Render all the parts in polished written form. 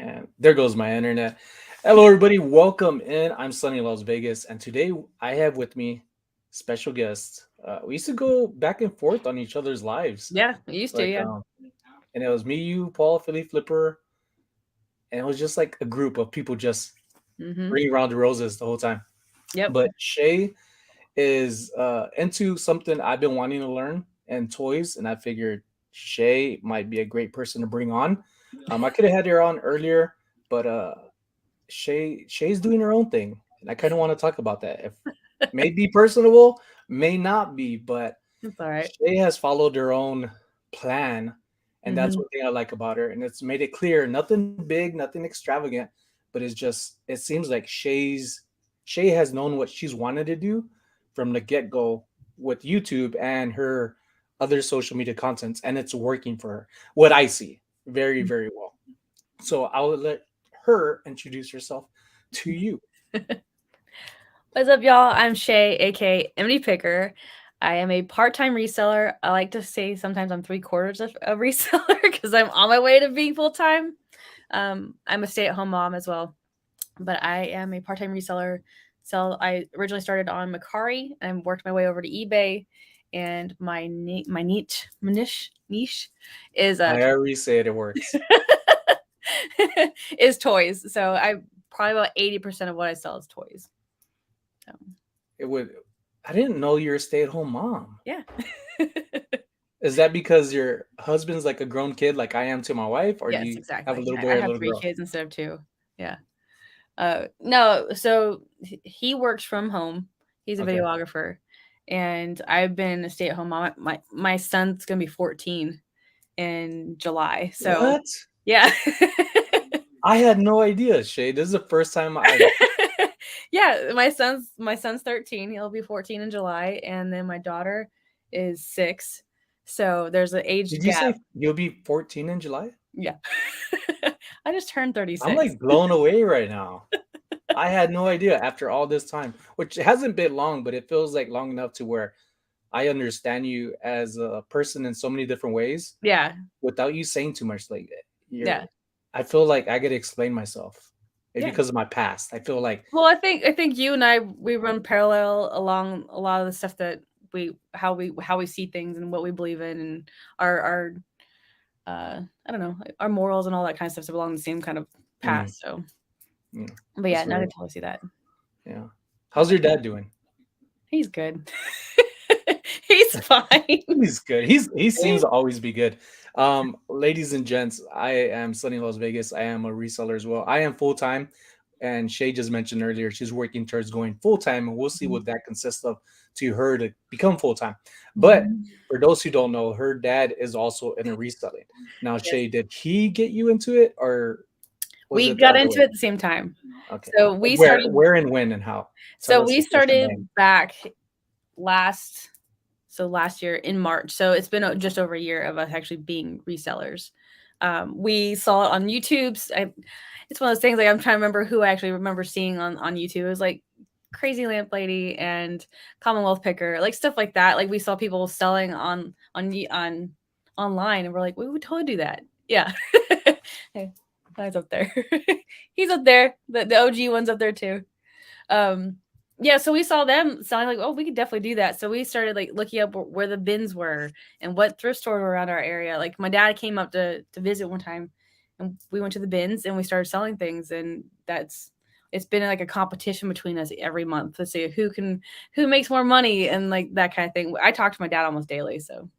And there goes my internet. Hello, everybody. Welcome in. I'm SonnyLasVegas, and today I have with me special guest. We used to go back and forth on each other's lives, Yeah, we used to, like, yeah. and it was me, you, Paul, Philly Flipper, and it was just like a group of people just Mhm. bringing around the roses the whole time. Yep. But Shay is into something I've been wanting to learn and toys, and I figured Shay might be a great person to bring on. I could have had her on earlier, but Shay's doing her own thing, and I kind of want to talk about that. If may be personable, may not be, but It's all right. Shay has followed her own plan, and that's Mhm. one thing I like about her. And it's made it clear, nothing big, nothing extravagant, but it's just it seems like Shay has known what she's wanted to do from the get go with YouTube and her other social media contents, and it's working for her. What I see, very very well. So I will let her introduce herself to you. What's up, y'all? I'm Shay, aka MD Picker. I am a part-time reseller. I like to say sometimes I'm three-quarters of a reseller because I'm on my way to being full-time. I'm a stay-at-home mom as well, but I am a part-time reseller. So I originally started on Macari and worked my way over to eBay. And my niche is However you say it, it works. is toys. So I probably about 80% of what I sell is toys. So It would. I didn't know you're a stay-at-home mom. yeah. Is that because your husband's like a grown kid, like I am to my wife, or do Yes, you have a exactly. little boy I or a have little three girl? kids instead of two. Yeah. No, so he works from home. He's a Okay. videographer, and I've been a stay-at-home mom. My son's gonna be 14 in July. So What? yeah. I had no idea, Shay. This is the first time I've. Yeah, my son's 13. He'll be 14 in July, and then my daughter is 6. So there's an age Did you gap. say you'll be 14 in July? Yeah. I just turned I'm 36. like blown away right now. I had no idea after all this time, which hasn't been long, but it feels like long enough to where I understand you as a person in so many different ways Yeah. without you saying too much. Like you're, Yeah. I feel like I get to explain myself, maybe Yeah. because of my past. I feel like, Well, I think you and I we run parallel along a lot of the stuff that we see things and what we believe in and our I don't know, our morals and all that kind of stuff along the same kind of path. mm, So, yeah, but yeah, that's now I can real. totally see that. Yeah. How How's about your dad doing? he's good. He's fine. He's good. He seems to always be good. Ladies and gents, I am Sunny Las Vegas. I am a reseller as well. I am full time, and Shay just mentioned earlier she's working towards going full time, and we'll see what that consists of to her to become full time. But Mhm. for those who don't know, her dad is also in a reselling. Now, Yes. Shay, did he get you into it, or was We it the got other into way? it at the same time. Okay, So we started where and when and how? Tell so us we the first and started name. back last last year in March. So it's been just over a year of us actually being resellers. We saw it on YouTube. It's one of those things like I'm trying to remember who I actually remember seeing on YouTube. It was like Crazy Lamp Lady and Commonwealth Picker, like stuff like that. Like we saw people selling on online, and we're like, we would totally do that. Yeah. Hey, guy's up there. He's up there. The OG one's up there too. Um, yeah, so we saw them selling like, oh, we could definitely do that. So we started like looking up where the bins were and what thrift stores were around our area. Like my dad came up to visit one time, and we went to the bins and we started selling things, and it's been like a competition between us every month to see who makes more money and like that kind of thing. I talk to my dad almost daily, so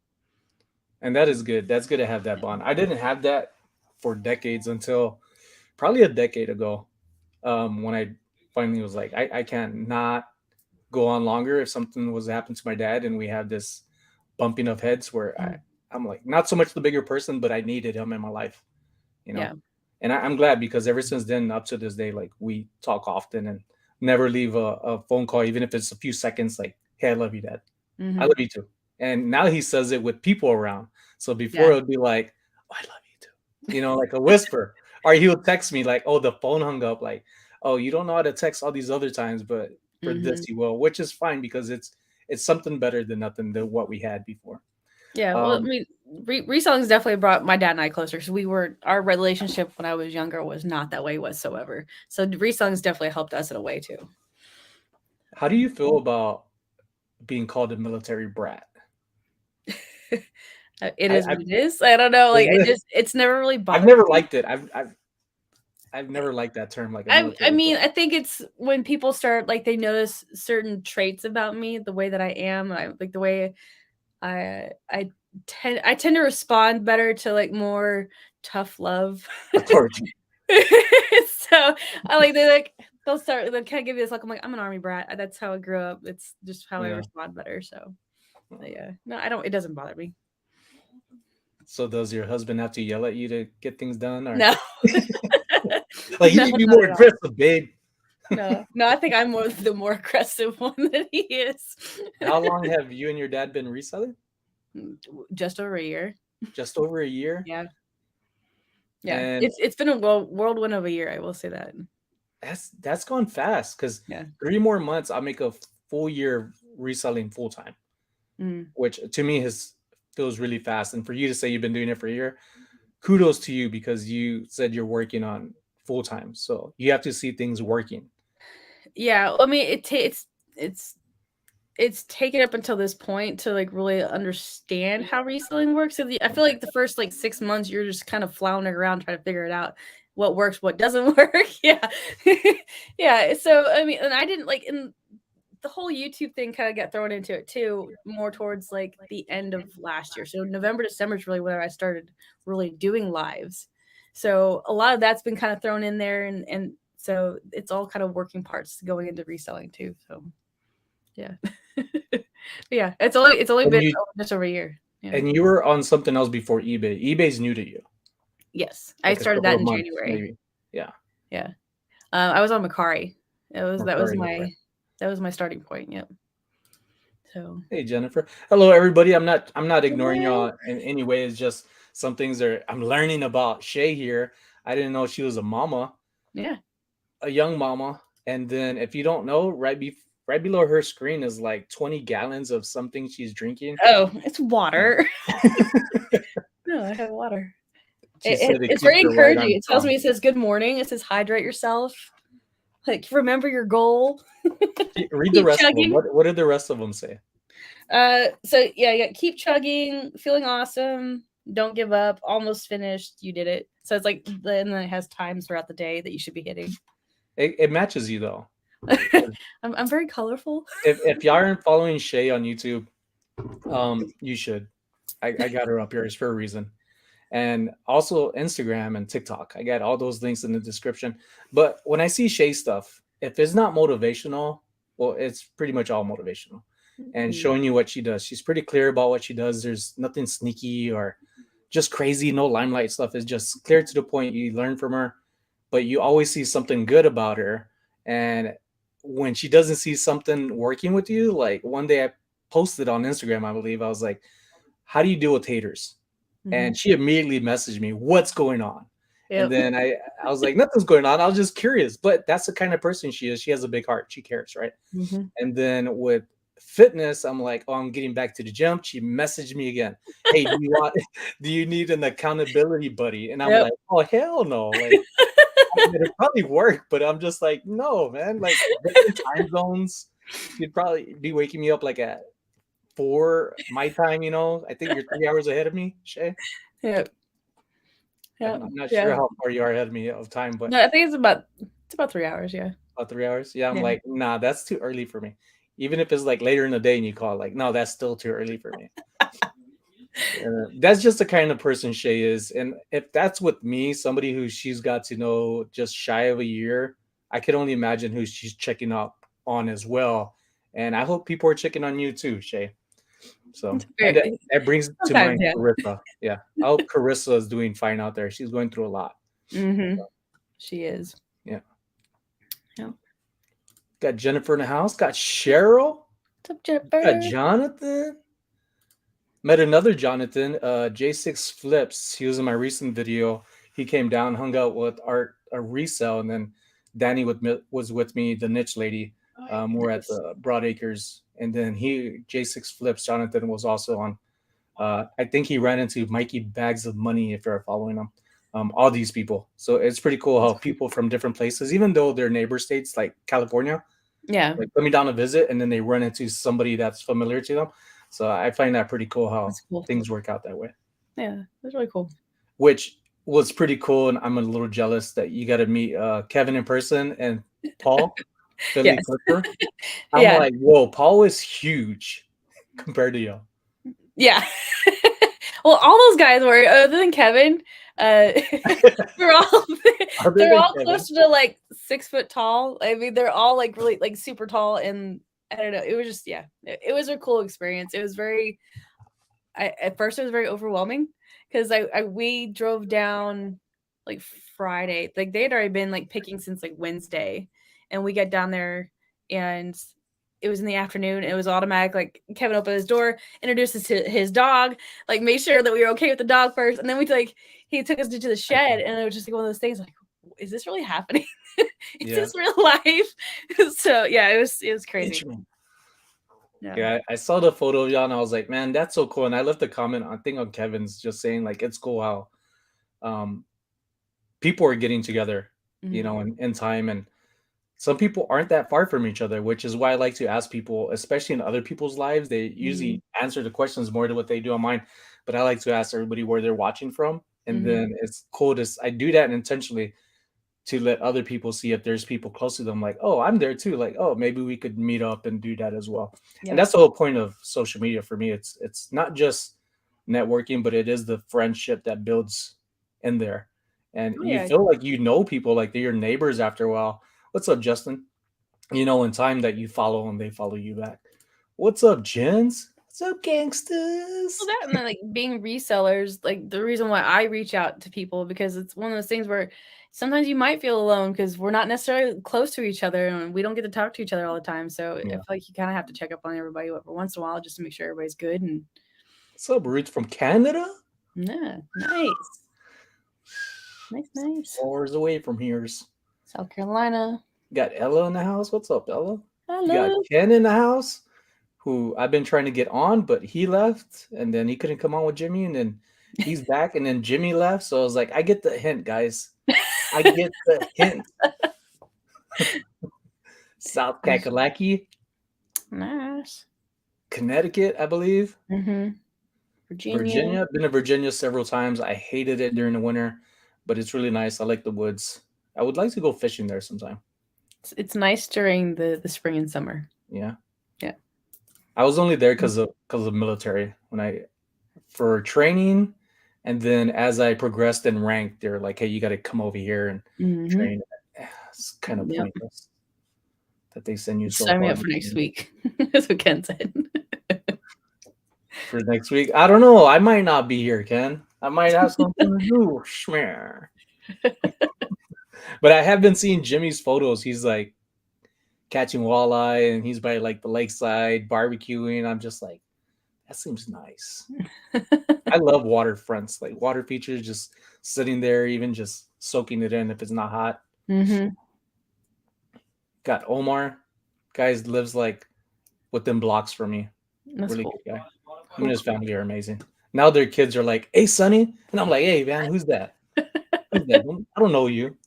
And that is good. That's good to have that bond. I didn't have that for decades until probably a decade ago, when I finally was like, I can't not go on longer if something was to happen to my dad, and we have this bumping of heads where mm, I'm like not so much the bigger person, but I needed him in my life, you know. yeah. And I'm glad because ever since then, up to this day, like we talk often and never leave a phone call, even if it's a few seconds. Like, hey, I love you, Dad. I Hmm. love you too. And now he says it with people around. So before Yeah. it would be like, oh, I love you too, like a whisper. Or he'll text me like, oh, the phone hung up. Like, oh, you don't know how to text all these other times, but for this Hmm. you will, which is fine because it's something better than nothing than what we had before. Yeah. Well, I Um, mean, Reselling's definitely brought my dad and I closer because our relationship when I was younger was not that way whatsoever. So reselling's definitely helped us in a way too. How do you feel about being called a military brat? It is what it is. I don't know. Like it's never really I've bothered never me. liked it. I've never liked that term, like a I military mean, brat. I think it's when people start like they notice certain traits about me, the way that I am, I like the way I tend to respond better to like more tough love. Authority. So I like they'll kind of give you this look. I'm like, I'm an army brat. That's how I grew up. It's just how I Yeah. respond better. So yeah, no, I don't. It doesn't bother me. So does your husband have to yell at you to get things done, or No, like you no, need to be not more at all. aggressive, babe? No, I think I'm the more aggressive one than he is. How long have you and your dad been reselling? Just over a year. Just over a year. Yeah, yeah. And It's been a whirlwind of a year. I will say that. that's gone fast because Yeah. 3 more months I'll make a full year reselling full time, Mm. which to me has feels really fast. And for you to say you've been doing it for a year, kudos to you because you said you're working on full time. So you have to see things working. Yeah, I mean, it's it's taken up until this point to like really understand how reselling works. So I feel like the first like 6 months you're just kind of floundering around trying to figure it out, what works, what doesn't work. Yeah, yeah. So I mean, and I didn't like in the whole YouTube thing kind of got thrown into it too, more towards like the end of last year. So November, December is really when I started really doing lives. So a lot of that's been kind of thrown in there, and so it's all kind of working parts going into reselling too. So yeah. Yeah, it's only And been you just over a year. Yeah. and you were on something else before eBay. eBay's new to you, Yes, I like a started couple that of in months, January. maybe. Yeah, Yeah, I was on Macari. Mercari, okay. That was my starting point. Yep. So Hey Jennifer. Hello everybody. I'm not ignoring hello. y'all in any way. It's just some things are I'm learning about Shay here. I didn't know she was a mama, Yeah. a young mama. And then if you don't know, right below her screen is like 20 gallons of something she's drinking. Oh, it's And water. No, I have water. she said it It's keeps very her right encouraging. arm It tells strong. me, it says good morning. It says hydrate yourself. Like remember your goal. Read the Keep rest of them. chugging. What did the rest of them say? So yeah, keep chugging, feeling awesome. Don't give up. Almost finished. You did it. So it's like, and then it has times throughout the day that you should be hitting. It matches you though. I'm very colorful. If y'all aren't following Shay on YouTube, you should. I got her up here. It's for a reason. And also Instagram and TikTok. I got all those links in the description. But when I see Shay stuff, if it's not motivational, well, it's pretty much all motivational and showing you what she does. She's pretty clear about what she does. There's nothing sneaky or just crazy, no limelight stuff. It's just clear to the point. You learn from her, but you always see something good about her. And when she doesn't see something working with you, like one day I posted on Instagram, I believe, I was like, how do you deal with haters? Mm-hmm. And she immediately messaged me, what's going on? And Yep. then I was like, nothing's going on. I was just curious. But that's the kind of person she is. She has a big heart. She cares, right? Mm-hmm. And then with fitness, I'm like, oh, I'm getting back to the gym. She messaged me again. Hey, do you need an accountability buddy? And I'm Yep. like, oh hell no. Like it'll probably work, but I'm just like, no, man. Like different time zones. You'd probably be waking me up like at 4 my time, I think you're 3 hours ahead of me, Shay. Yep. I'm Yep. I'm not sure Yeah. how far you are ahead of me of time, but No, I think it's about 3 hours. Yeah. about 3 hours. Yeah, I'm Yeah. like, nah, that's too early for me. Even if it's like later in the day and you call, like, no, that's still too early for me. That's just the kind of person Shay is. And if that's with me, somebody who she's got to know just shy of a year, I could only imagine who she's checking up on as well. And I hope people are checking on you too, Shay. So, and that brings to Sometimes, mind yeah. Carissa. Yeah, I hope Carissa is doing fine out there. She's going through a lot. Mm-hmm. She is. Yeah. Yeah. Got Jennifer in the house. Got Cheryl. What's up, Jennifer? Got Jonathan. Met another Jonathan, J6 Flips. He was in my recent video. He came down, hung out with Art a resell, and then Danny was with me, the niche lady. We're at the Broad Acres, and then J6 Flips. Jonathan was also on I think he ran into Mikey Bags of Money if you're following him. All these people. So it's pretty cool how people from different places, even though they're neighbor states like California, Yeah, like coming down to visit, and then they run into somebody that's familiar to them. So I find that pretty cool how that's cool. things work out that way. Yeah, that's really cool. Which was pretty cool, and I'm a little jealous that you got to meet Kevin in person and Paul, Philly Yes. Clipper. I'm Yeah. like, whoa, Paul is huge compared to you. Yeah. Well, all those guys were, other than Kevin, uh, they're all Other they're than all Kevin, close to like 6 foot tall. I mean, they're all like really like super tall, and I don't know. It was just, yeah, it was a cool experience. It was very. At first it was very overwhelming because we drove down like Friday. Like they had already been like picking since like Wednesday, and we got down there and it was in the afternoon. It was automatic. Like Kevin opened his door, introduced us to his dog, like made sure that we were okay with the dog first, and then he took us to the shed, and it was just like one of those things like, is this really happening? Is yeah. this real life? So yeah, it was crazy. Interesting. Yeah. Yeah, I saw the photo of y'all and I was like, man, that's so cool. And I left a comment, I think on Kevin's, just saying like it's cool how um people are getting together, Mhm. in time. And some people aren't that far from each other, which is why I like to ask people, especially in other people's lives. They Mhm. usually answer the questions more than what they do on mine. But I like to ask everybody where they're watching from. And Mhm. then it's cool to I do that intentionally to let other people see if there's people close to them, like, oh, I'm there too. Like, oh, maybe we could meet up and do that as well. And Yep. that's the whole point of social media for me. It's not just networking, but it is the friendship that builds in there. And Oh you yeah. feel like you know people, like they're your neighbors after a while. What's up, Justin? In time that you follow them, they follow you back. What's up, Jens? What's up, Well, gangsters? that and then, like being resellers, like the reason why I reach out to people because it's one of those things where sometimes you might feel alone because we're not necessarily close to each other and we don't get to talk to each other all the time. So I Yeah. feel like you kind of have to check up on everybody every once in a while just to make sure everybody's good. And What's up, Roots from Canada? yeah, nice, nice, nice. Hours away from here's. South Carolina. Got Ella in the house. What's up, Ella? You got Hello. Ken in the house, who I've been trying to get on, but he left, and then he couldn't come on with Jimmy, and then he's back, and then Jimmy left. So I was like, I get the hint, guys. I get the hint. South Kakalaki, Nice. Connecticut, I believe. Mm-hmm. Virginia. Virginia. Been to Virginia several times. I hated it during the winter, but it's really nice. I like the woods. I would like to go fishing there sometime. It's nice during the spring and summer. Yeah. Yeah. I was only there because of military when I for training, and then as I progressed in rank, they're like, "Hey, you got to come over here and Mm-hmm. train." It's kind of Yep. pointless that they send you so Sign me far up for next week. That's what Ken said. for next week. I don't know. I might not be here, Ken. I might have something to do. Schmear. But I have been seeing Jimmy's photos. He's like catching walleye, and he's by like the lakeside barbecuing. I'm just like, that seems nice. I love waterfronts, like water features, just sitting there, even just soaking it in if it's not hot. Mm-hmm. Got Omar, guys lives like within blocks from me. That's Really cool. good guy. Him and Cool, his cool. family are amazing. Now their kids are like, "Hey, Sonny," and I'm like, "Hey, man, who's that? Who's that? I don't know you."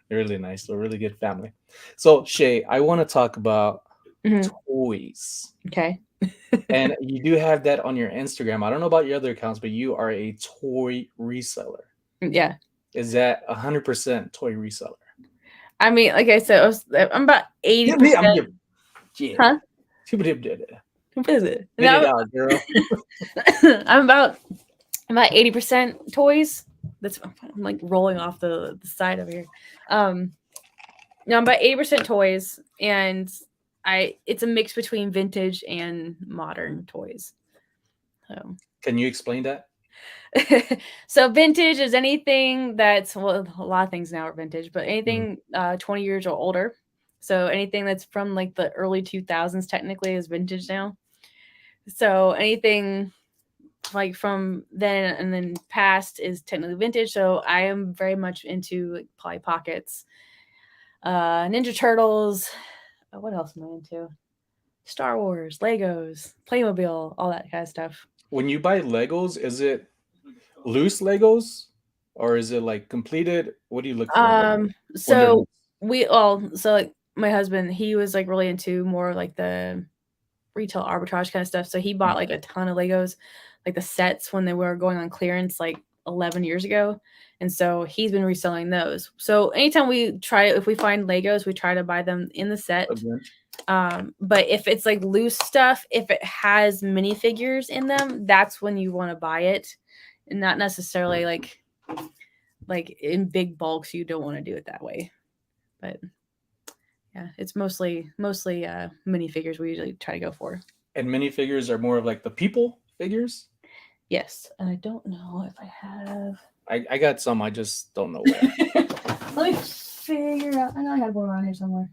They're really nice. They're a really good family. So Shay, I want to talk about Mhm. toys. Okay. And you do have that on your Instagram. I don't know about your other accounts, but you are a toy reseller. Yeah. Is that 100% toy reseller? I mean, like I said, I'm about Yeah, me, 80%. yeah. Huh? Did it. What is it? Spit it No, out, girl. I'm about 80% toys. I'm like rolling off the side over here. No, I'm about 80% toys, and it's a mix between vintage and modern toys. So Can you explain that? so vintage is anything that's, well, a lot of things now are vintage, but Mhm. anything 20 years or older. So anything that's from like the early 2000s technically is vintage now. So anything like from then and then past is technically vintage. So I am very much into like Polly Pockets, Ninja Turtles. What else am I into? Star Wars, Legos, Playmobil, all that kind of stuff. when you buy Legos, is it loose Legos or is it like completed? What do you look for when they're So loose? like my husband, he was like really into more like the retail arbitrage kind of stuff. So he bought Mm. like a ton of Legos, like the sets when they were going on clearance like 11 years ago. And so he's been reselling those. So anytime if we find Legos, we try to buy them in the set. Again. But if it's like loose stuff, if it has minifigures in them, that's when you want to buy it, and not necessarily like in big bulks. You don't want to do it that way. But yeah, it's mostly minifigures we usually try to go for. And minifigures are more of like the people figures. Yes, and I don't know if I have. I got some. I just don't know where. Let me figure out. I know I had one around here somewhere.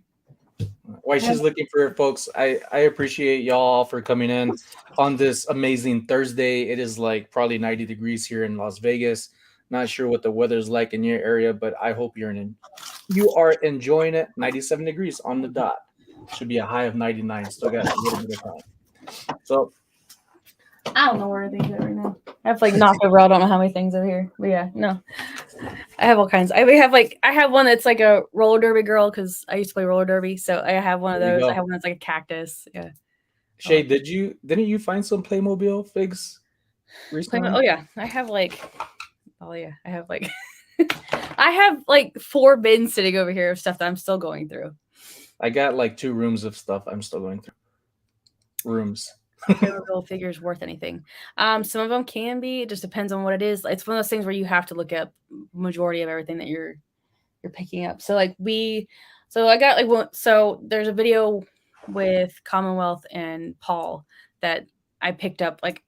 While she's looking for it, folks, I appreciate y'all for coming in on this amazing Thursday. It is like probably 90 degrees here in Las Vegas. Not sure what the weather's like in your area, but I hope you are enjoying it. 97 degrees on the dot. Should be a high of 99. Still got a little bit of time. So I don't know where everything's at right now. I have like knocked over. I don't know how many things over here. But yeah, no. I have all kinds. I have one that's like a roller derby girl because I used to play roller derby. So I have one of there you those. I go. have one that's like a cactus. Yeah. Shay, didn't you find some Playmobil figs recently? Oh yeah. I have like I have like I have like 4 bins sitting over here of stuff that I'm still going through. I got like 2 rooms of stuff I'm still going through. Rooms. Playmobil figures worth anything. Some of them can be. It just depends on what it is. It's one of those things where you have to look at majority of everything that you're picking up. So like I got like one. So there's a video with Commonwealth and Paul that I picked up like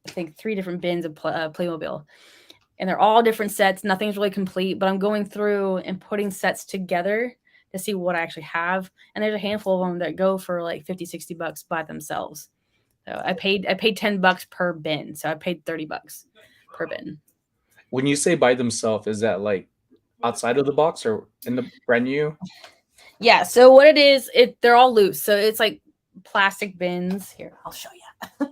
I think 3 different bins of Playmobil, and they're all different sets. Nothing's really complete, but I'm going through and putting sets together to see what I actually have. And there's a handful of them that go for like $50-$60 by themselves. So I paid $10 per bin. So I paid $30 per bin. When you say by themselves, is that like outside of the box or in the brand new? Yeah. So what it is, they're all loose. So it's like plastic bins. Here, I'll show you.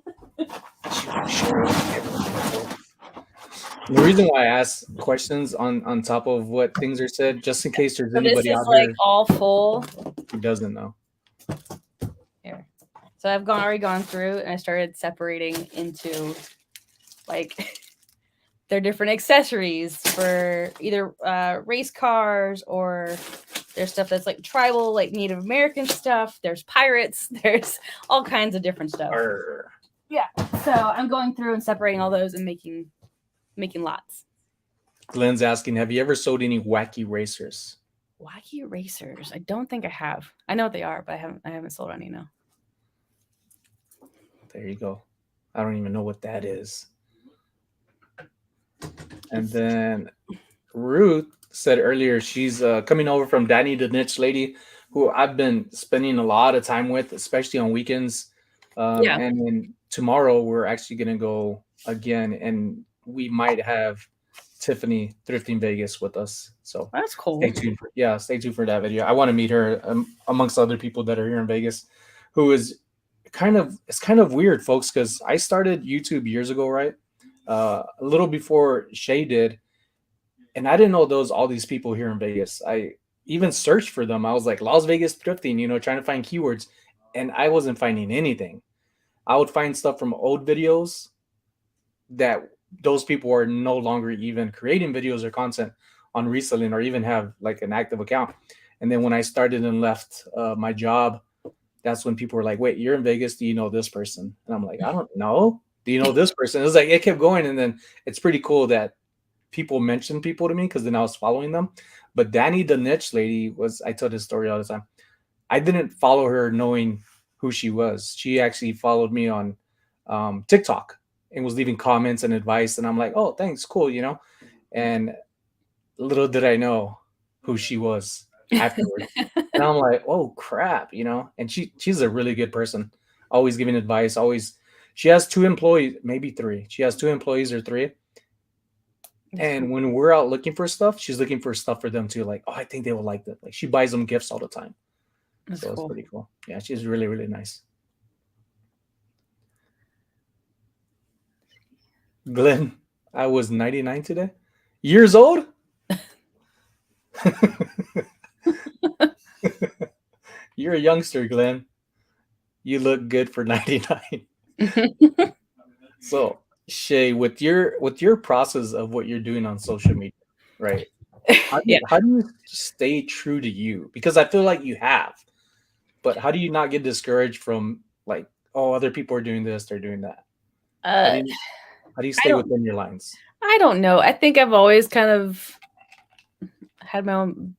The reason why I ask questions on top of what things are said, just in case there's So this anybody is out like here all full. who doesn't know. Here. So I've already gone through and I started separating into like their different accessories for either race cars or there's stuff that's like tribal, like Native American stuff. There's pirates. There's all kinds of different stuff. Yeah. So I'm going through and separating all those and making lots. Glenn's asking, have you ever sold any wacky racers? Wacky racers? I don't think I have. I know what they are, but I haven't sold any, no. There you go. I don't even know what that is. And then Ruth said earlier she's coming over from Danny the Niche Lady, who I've been spending a lot of time with, especially on weekends. Yeah. And then tomorrow we're actually going to go again, and we might have Tiffany Thrifting Vegas with us. So That's cool. stay tuned for that video. I want to meet her amongst other people that are here in Vegas, who is it's kind of weird, folks, because I started YouTube years ago, right? A little before Shay did, and I didn't know all these people here in Vegas. I even searched for them. I was like Las Vegas thrifting, trying to find keywords, and I wasn't finding anything. I would find stuff from old videos that those people are no longer even creating videos or content on reselling or even have like an active account. And then when I started and left my job, that's when people were like, wait, you're in Vegas. Do you know this person? And I'm like, I don't know. Do you know this person? It was like, it kept going. And then it's pretty cool that people mention people to me because then I was following them. But Danny, the Niche Lady, I tell this story all the time. I didn't follow her knowing who she was. She actually followed me on TikTok and was leaving comments and advice. And I'm like, oh, thanks. Cool. And little did I know who she was afterwards. And I'm like, oh crap, and she's a really good person, always giving advice. She has 2 employees, maybe 3. She has 2 employees or 3. And when we're out looking for stuff, she's looking for stuff for them too. Like, oh, I think they will like that. Like she buys them gifts all the time. That's so cool. It's pretty cool. Yeah, she's really, really nice. Glenn, I was 99 today. Years old? You're a youngster, Glenn. You look good for 99. So, Shay, with your process of what you're doing on social media, right? Yeah. How do you stay true to you? Because I feel like you have, but how do you not get discouraged from like, oh, other people are doing this, they're doing that? How do Uh, you how do you I stay don't. within your lines? I don't know. I think I've always kind of had my own,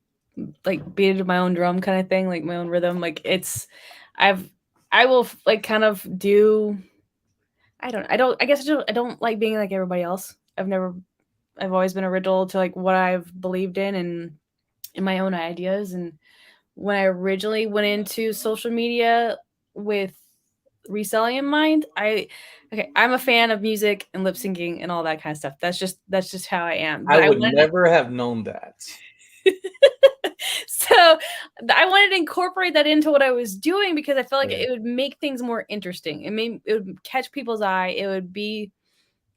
like, beat my own drum kind of thing, like my own rhythm. Like it's, I've, I will like kind of do. I guess I don't like being like everybody else. I've always been original to like what I've believed and in my own ideas. And when I originally went into social media with reselling in mind, I'm a fan of music and lip syncing and all that kind of stuff. That's just how I am. I But I would wanted never have known that. so I wanted to incorporate that into what I was doing because I felt like Right. it would make things more interesting. It would catch people's eye. It would be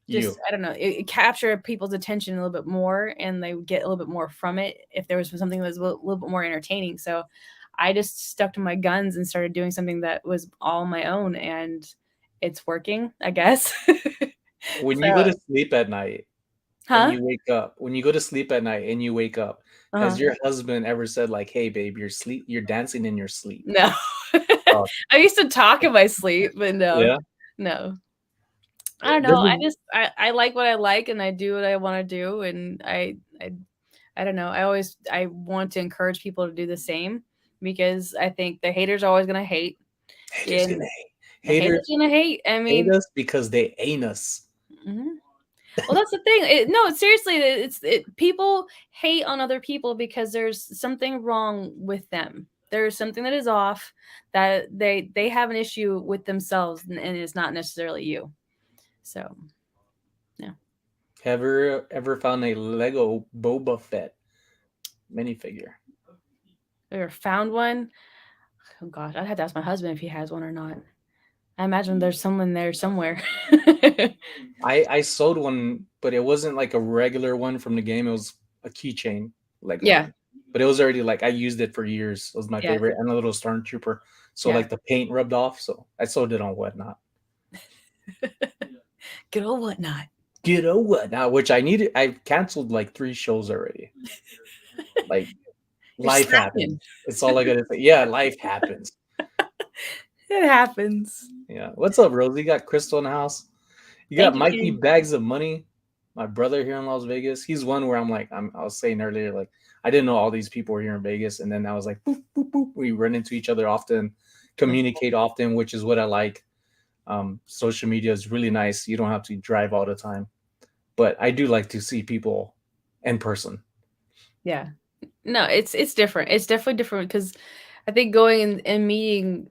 just, You. I don't know, it capture people's attention a little bit more, and they would get a little bit more from it if there was something that was little bit more entertaining. So I just stuck to my guns and started doing something that was all my own, and it's working, I guess. When you go So, to sleep at night and huh? you wake up, when you go to sleep at night and you wake up, has Uh-huh. your husband ever said like, "Hey, babe, you're dancing in your sleep"? No. Oh, I used to talk in my sleep, but no, yeah. no. I don't know. There's a I like what I like, and I do what I want to do, and I don't know. I want to encourage people to do the same because I think the haters are always gonna hate, haters gonna and hate. the haters Haters gonna hate. I hate mean, us because they ain't us. mhm. Well, that's the thing. No, seriously, people hate on other people because there's something wrong with them. There's something that is off, that they have an issue with themselves, and it's not necessarily you. So, yeah. Ever found a Lego Boba Fett minifigure? Or found one. Oh gosh, I'd have to ask my husband if he has one or not. I imagine there's someone there somewhere. I sold one, but it wasn't like a regular one from the game. It was a keychain Lego Yeah, one, but it was already like I used it for years. It was my yeah, favorite, and a little stormtrooper. So yeah. like the paint rubbed off. So I sold it on Whatnot. Good old whatnot. Get a Whatnot, which I needed. I've canceled like 3 shows already. Like You're life happens. slacking. It's all I gotta say. Yeah, life happens. It happens. Yeah. What's up, Rose? You got Crystal in the house. You got Thank you, Mikey King. Bags of Money, my brother here in Las Vegas. He's one where I'm like, I was saying earlier, like I didn't know all these people were here in Vegas, and then I was like, boop, boop, boop. We run into each other often, That's communicate often, which is what I like. Social media is really nice. You don't have to drive all the time, but I do like to see people in person. Yeah. No, it's different. It's definitely different because I think going and meeting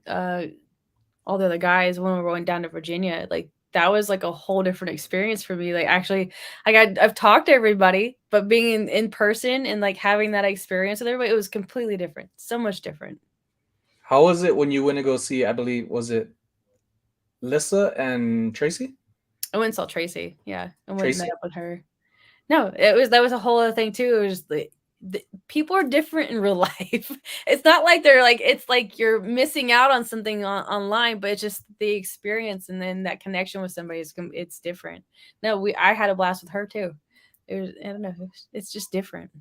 all the other guys when we were going down to Virginia, like that was like a whole different experience for me. Like actually, like I've talked to everybody, but being in person and like having that experience with everybody, it was completely different. So much different. How was it when you went to go see? I believe was it Lissa and Tracy? I went and saw Tracy. Yeah. I went and met Tracy. up with her. No, that was a whole other thing too. It was just the people are different in real life. It's not like they're like, it's like you're missing out on something online, but it's just the experience and then that connection with somebody is it's different. No, I had a blast with her too. It was, I don't know, it's just different.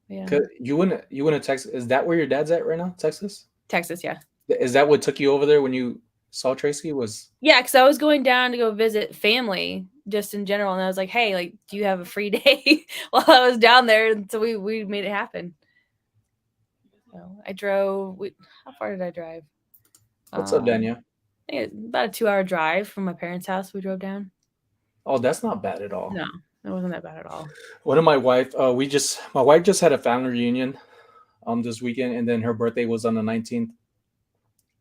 Yeah, 'Cause you went to Texas. Is that where your dad's at right now? Texas? Texas, yeah. Is that what took you over there when you saw Tracy? Was Yeah, because I was going down to go visit family just in general, and I was like, "Hey, like, do you have a free day?" while I was down there, and so we made it happen. So I drove. How far did I drive? what's up, Daniel? I think about a 2-hour drive from my parents' house. We drove down. Oh, that's not bad at all. No, it wasn't that bad at all. One of my wife, my wife just had a family reunion this weekend, and then her birthday was on the 19th.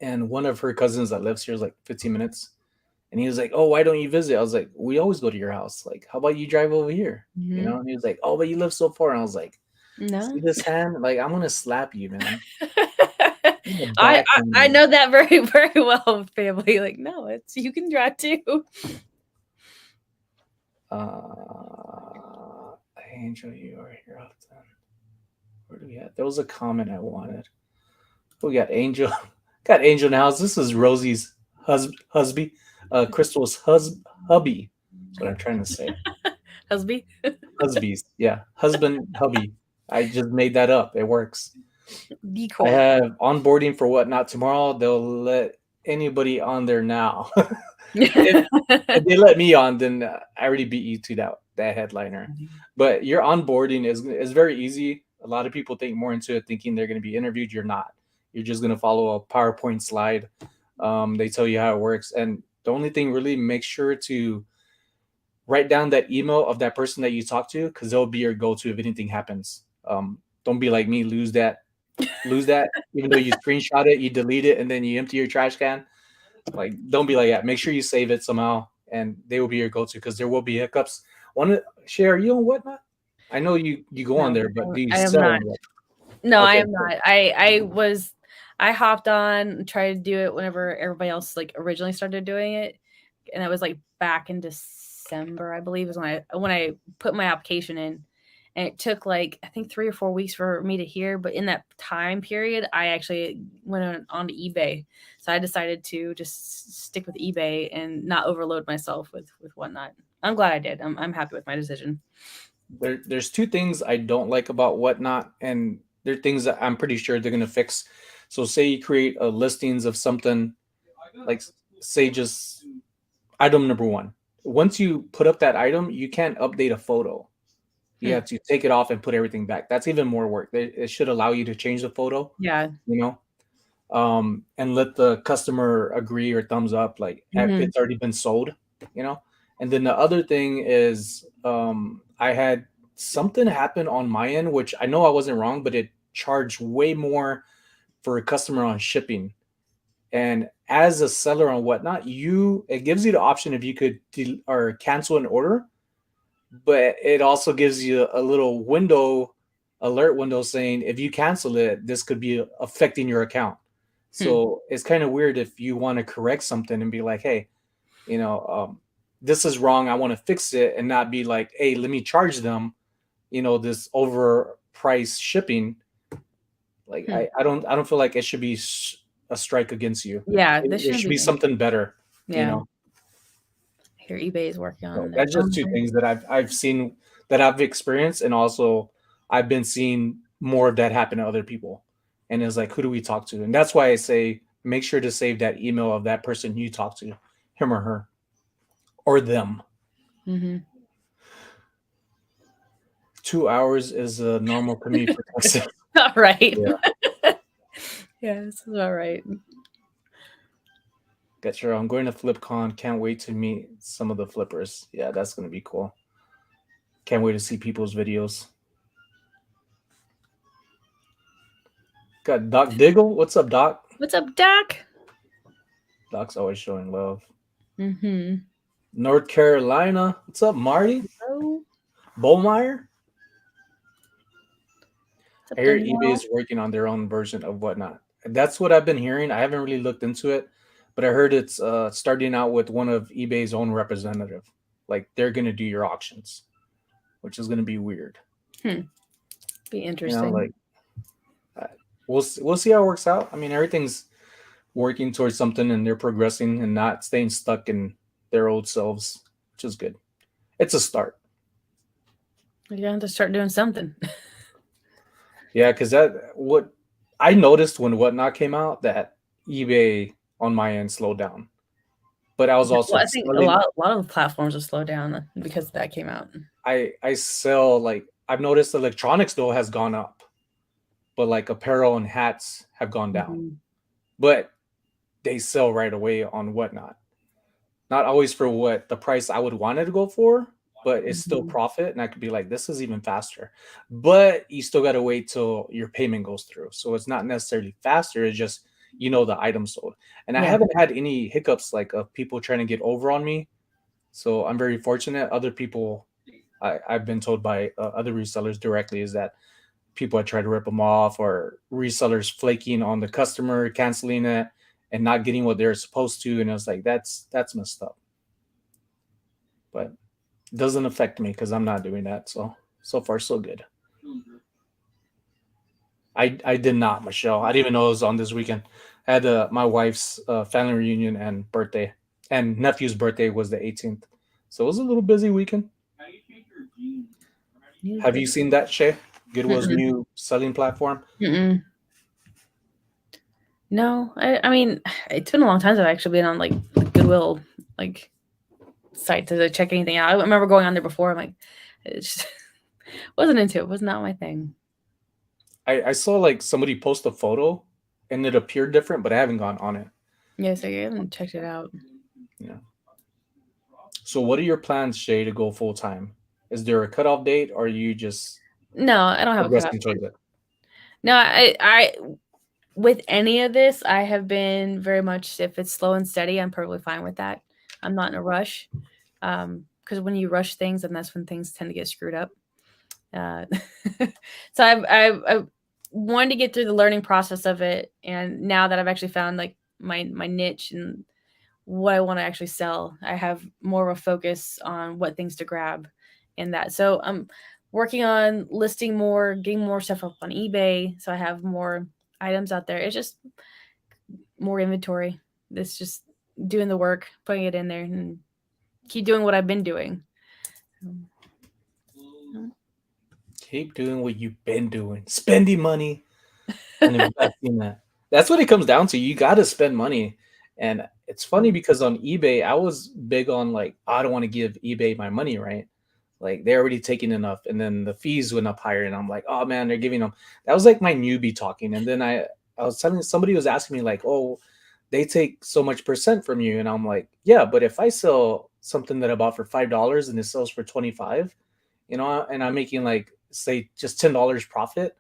And one of her cousins that lives here is like 15 minutes. And he was like, "Oh, why don't you visit?" I was like, "We always go to your house. Like, how about you drive over here?" You Mm-hmm. know? And he was like, "Oh, but you live so far." And I was like, No, "See this hand? Like, I'm gonna slap you, man. I'm gonna I, backhand I you." know that very very well, family. Like, no, it's you can drive too. Angel, you are here often. Where do we at? There was a comment I wanted. We got Angel. Got Angel now. This is Rosie's husband. Crystal's hubby. That's what I'm trying to say. Husby. Husbies. Yeah. Husband, hubby. I just made that up. It works. Decoy. I have onboarding for Whatnot tomorrow. They'll let anybody on there now. If they let me on, then I already beat you to that headliner. But your onboarding is very easy. A lot of people think more into it, thinking they're going to be interviewed. You're not. You're just going to follow a PowerPoint slide. They tell you how it works, and the only thing really, make sure to write down that email of that person that you talk to, because they'll be your go-to if anything happens. Don't be like me, lose that, even though you screenshot it, you delete it, and then you empty your trash can. Like, don't be like that. Make sure you save it somehow, and they will be your go-to, because there will be hiccups. Share, you on Whatnot? I know you go on there, but do you I am sell not. on Whatnot? No, I Okay, am cool. not. I hopped on, tried to do it whenever everybody else like originally started doing it, and that was like back in December, I believe, is when I put my application in, and it took like I think 3 or 4 weeks for me to hear. But in that time period, I actually went on to eBay, so I decided to just stick with eBay and not overload myself with Whatnot. I'm glad I did. I'm happy with my decision. There's two things I don't like about Whatnot, and they're things that I'm pretty sure they're gonna fix. So say you create a listings of something, like say just item number one. Once you put up that item, you can't update a photo. You have to take it off and put everything back. That's even more work. It should allow you to change the photo, Yeah. and let the customer agree or thumbs up, like if it's already been sold, And then the other thing is, I had something happen on my end, which I know I wasn't wrong, but it charged way more for a customer on shipping. And as a seller on Whatnot, it gives you the option if you could or cancel an order, but it also gives you a little alert window saying if you cancel it, this could be affecting your account. So it's kind of weird if you want to correct something and be like, hey, this is wrong, I want to fix it, and not be like, hey, let me charge them, this overpriced shipping. Like I don't feel like it should be a strike against you. Yeah, There should be something better. Yeah. I hear eBay is working So on that's just two things that I've seen, that I've experienced, and also I've been seeing more of that happen to other people. And it's like, who do we talk to? And that's why I say make sure to save that email of that person you talk to, him or her, or them. 2 hours is a normal commute for Texas. All right. Yeah. Yeah, this is all right. Get sure I'm going to FlipCon. Can't wait to meet some of the flippers. Yeah, that's going to be cool. Can't wait to see people's videos. Got Doc Diggle. What's up, Doc? What's up, Doc? Doc's always showing love. North Carolina. What's up, Marty? Hello. Bollmeyer? What's up, I hear Danielle? eBay is working on their own version of Whatnot. That's what I've been hearing. I haven't really looked into it, but I heard it's starting out with one of eBay's own representative. Like they're going to do your auctions, which is going to be weird. Be interesting. We'll see how it works out. I mean, everything's working towards something, and they're progressing and not staying stuck in their old selves, which is good. It's a start. You're gonna have to start doing something. Yeah, because what I noticed when Whatnot came out, that eBay on my end slowed down. But I was also I think a lot of platforms will slow down because that came out. I sell, like, I've noticed electronics though has gone up, but like apparel and hats have gone down. But they sell right away on Whatnot. Not always for what the price I would want it to go for, but it's still profit. And I could be like, this is even faster. But you still got to wait till your payment goes through. So it's not necessarily faster. It's just, the item sold. And I haven't had any hiccups like of people trying to get over on me. So I'm very fortunate. Other people, I've been told by other resellers directly, is that people I try to rip them off, or resellers flaking on the customer, canceling it, and not getting what they're supposed to. And I was like, that's messed up. But Doesn't affect me because I'm not doing that. So far so good. I did not, Michelle. I didn't even know it was on this weekend. I had my wife's family reunion and birthday, and nephew's birthday was the 18th. So it was a little busy weekend. Have you seen that, Shay? Goodwill's Mm-mm. new selling platform. Mm-mm. No, I mean, it's been a long time since I've actually been on like the Goodwill like site to check anything out. I remember going on there before. I'm like, it just wasn't into it. Was not my thing. I saw like somebody post a photo, and it appeared different, but I haven't gone on it. Yeah, so I haven't checked it out. Yeah. So what are your plans, Shay, to go full time? Is there a cutoff date, or are you just No, I don't have a cutoff progressing towards it? No, I with any of this, I have been very much if it's slow and steady, I'm perfectly fine with that. I'm not in a rush. Because when you rush things, then that's when things tend to get screwed up. Uh, so I've wanted to get through the learning process of it, and now that I've actually found like my niche and what I want to actually sell, I have more of a focus on what things to grab in that. So I'm working on listing more, getting more stuff up on eBay, so I have more items out there. It's just more inventory. It's just doing the work, putting it in there, and keep doing what I've been doing. Keep doing what you've been doing, spending money and investing that. That's what it comes down to. You got to spend money. And it's funny because on eBay, I was big on like, I don't want to give eBay my money, right? Like they're already taking enough. And then the fees went up higher. And I'm like, oh man, they're giving them. That was like my newbie talking. And then I was telling somebody was asking me, like, oh, they take so much percent from you. And I'm like, yeah, but if I sell something that I bought for $5 and it sells for 25, and I'm making like, say, just $10 profit,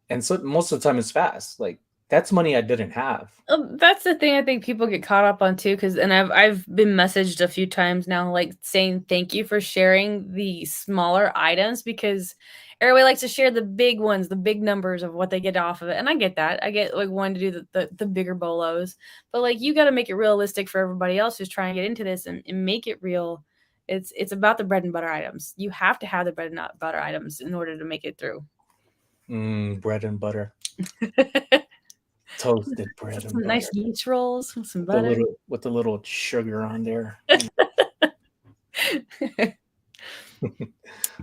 and so most of the time it's fast. Like that's money I didn't have. That's the thing I think people get caught up on too, because and I've been messaged a few times now, like saying thank you for sharing the smaller items because everybody likes to share the big ones, the big numbers of what they get off of it, and I get that. I get like wanting to do the bigger bolos, but like you got to make it realistic for everybody else who's trying to get into this and make it real. It's about the bread and butter items. You have to have the bread and butter items in order to make it through. Bread and butter, toasted bread and Some butter, nice yeast rolls with some the butter. little sugar on there.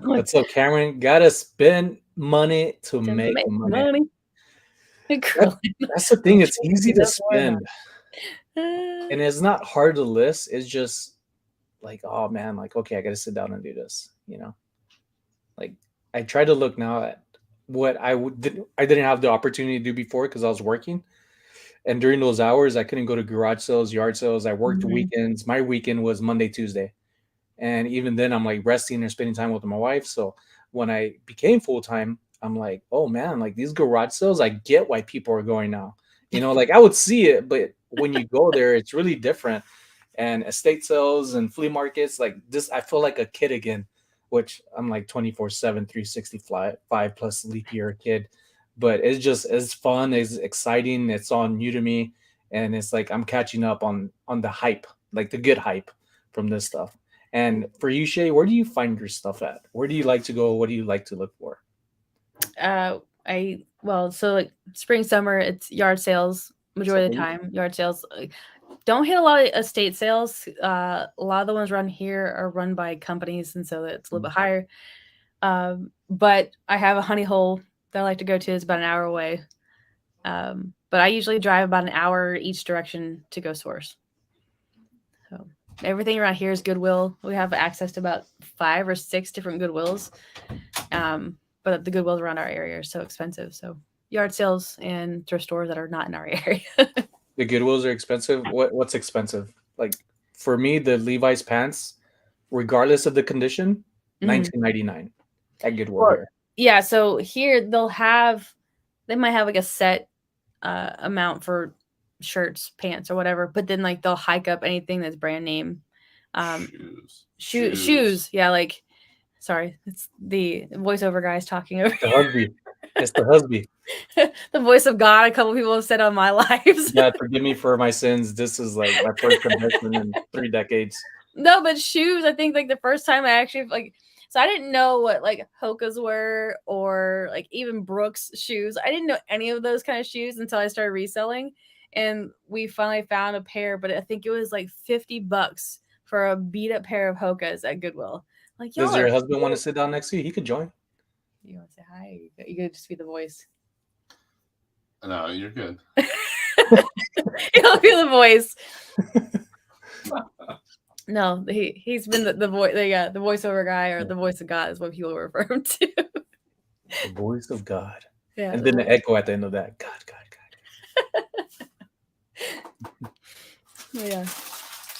But so Cameron, gotta spend money to To make make money. money. That, that's the thing. It's easy to That's why not. spend, and it's not hard to list. It's just like, oh man, like okay, I gotta sit down and do this. Like I try to look now at what I didn't have the opportunity to do before because I was working. And during those hours, I couldn't go to garage sales, yard sales. I worked Mhm. weekends. My weekend was Monday, Tuesday. And even then, I'm like resting or spending time with my wife. So when I became full time, I'm like, oh man, like these garage sales, I get why people are going now. Like I would see it, but when you go there, it's really different. And estate sales and flea markets, like this, I feel like a kid again, which I'm like 24/7, 365 plus leap year kid. But it's fun, it's exciting, it's all new to me. And it's like I'm catching up on the hype, like the good hype from this stuff. And for you, Shay, where do you find your stuff at? Where do you like to go? What do you like to look for? So like spring, summer, it's yard sales majority of the time. Yard sales don't hit a lot of estate sales. A lot of the ones around here are run by companies, and so it's a little bit higher. But I have a honey hole that I like to go to. It's about an hour away. But I usually drive about an hour each direction to go source. So everything around here is Goodwill. We have access to about 5 or 6 different Goodwills. But the Goodwills around our area are so expensive. So yard sales and thrift stores that are not in our area. The Goodwills are expensive. What's expensive? Like for me, the Levi's pants, regardless of the condition, Mhm. 19.99 at Goodwill Well, here. yeah. So here they might have like a set amount for shirts, pants, or whatever, but then like they'll hike up anything that's brand name. Shoes. Yeah, like sorry, it's the voiceover guys talking over The husband. It's the husband. the voice of God. A couple people have said on my lives. God, forgive me for my sins. This is like my first conviction in 3 decades. No, but shoes, I think like the first time I actually like, so I didn't know what like Hoka's were or like even Brooks shoes. I didn't know any of those kind of shoes until I started reselling. And we finally found a pair, but I think it was like $50 for a beat up pair of Hoka's at Goodwill. Like, y'all Does are your husband want to cool. sit down next to you? He could join. You want to say hi? You could just be the voice. No, you're good. He'll be the voice. No, he's been the voice, the voiceover guy or the voice of God is what people refer him to. The voice of God. Yeah, And then the echo at the end of that. God, God, God. Yeah.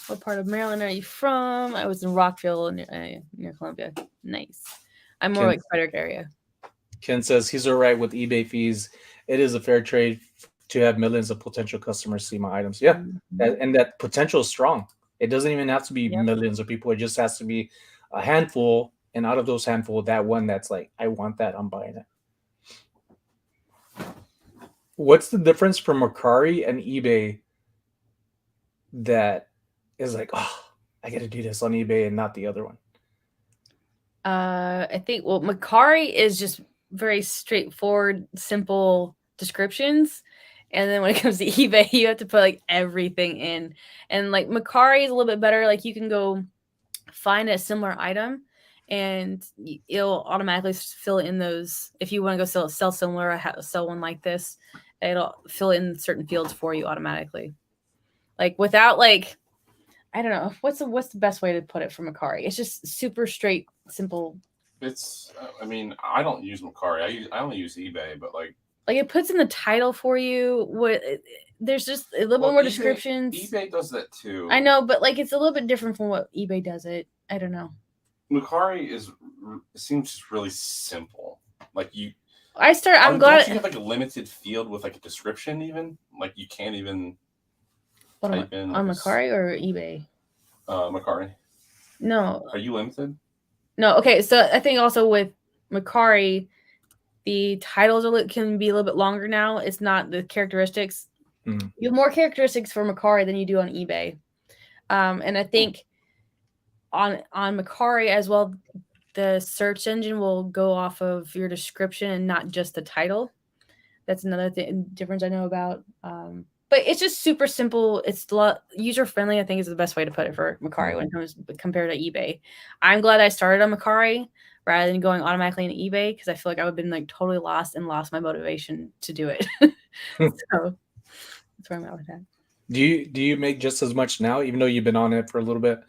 What part of Maryland are you from? I was in Rockville near Columbia. Nice. I'm more like Frederick area. Ken says he's all right with eBay fees. It is a fair trade to have millions of potential customers see my items. Yeah, and that potential is strong. It doesn't even have to be millions of people. It just has to be a handful. And out of those handful, that one that's like, I want that, I'm buying it. What's the difference from Mercari and eBay that is like, oh, I got to do this on eBay and not the other one? I think, well, Mercari is just very straightforward, simple descriptions. And then when it comes to eBay, you have to put like everything in. And like Mercari is a little bit better. Like you can go find a similar item and it'll automatically fill in those. If you want to go sell similar, sell one like this, it'll fill in certain fields for you automatically. Like without like, I don't know, what's the best way to put it for Mercari? It's just super straight, simple. It's, I mean, I don't use Mercari. I only use eBay, but like it puts in the title for you. What there's just a little bit more descriptions. eBay does that too. I know, but like it's a little bit different from what eBay does it. I don't know. Mercari seems just really simple. Like you. I'm glad. Don't you have like a limited field with like a description even? Like you can't even type in on Mercari or eBay? Mercari. No. Are you limited? No. Okay, so I think also with Mercari, the titles can be a little bit longer now. It's not the characteristics. You have more characteristics for Mercari than you do on eBay. And I think on Mercari as well, the search engine will go off of your description and not just the title. That's another difference I know about. But it's just super simple. It's user friendly, I think, is the best way to put it for Mercari when it comes compared to eBay. I'm glad I started on Mercari rather than going automatically in eBay because I feel like I would have been like totally lost and lost my motivation to do it. So that's where I'm at with that. Do you make just as much now, even though you've been on it for a little bit,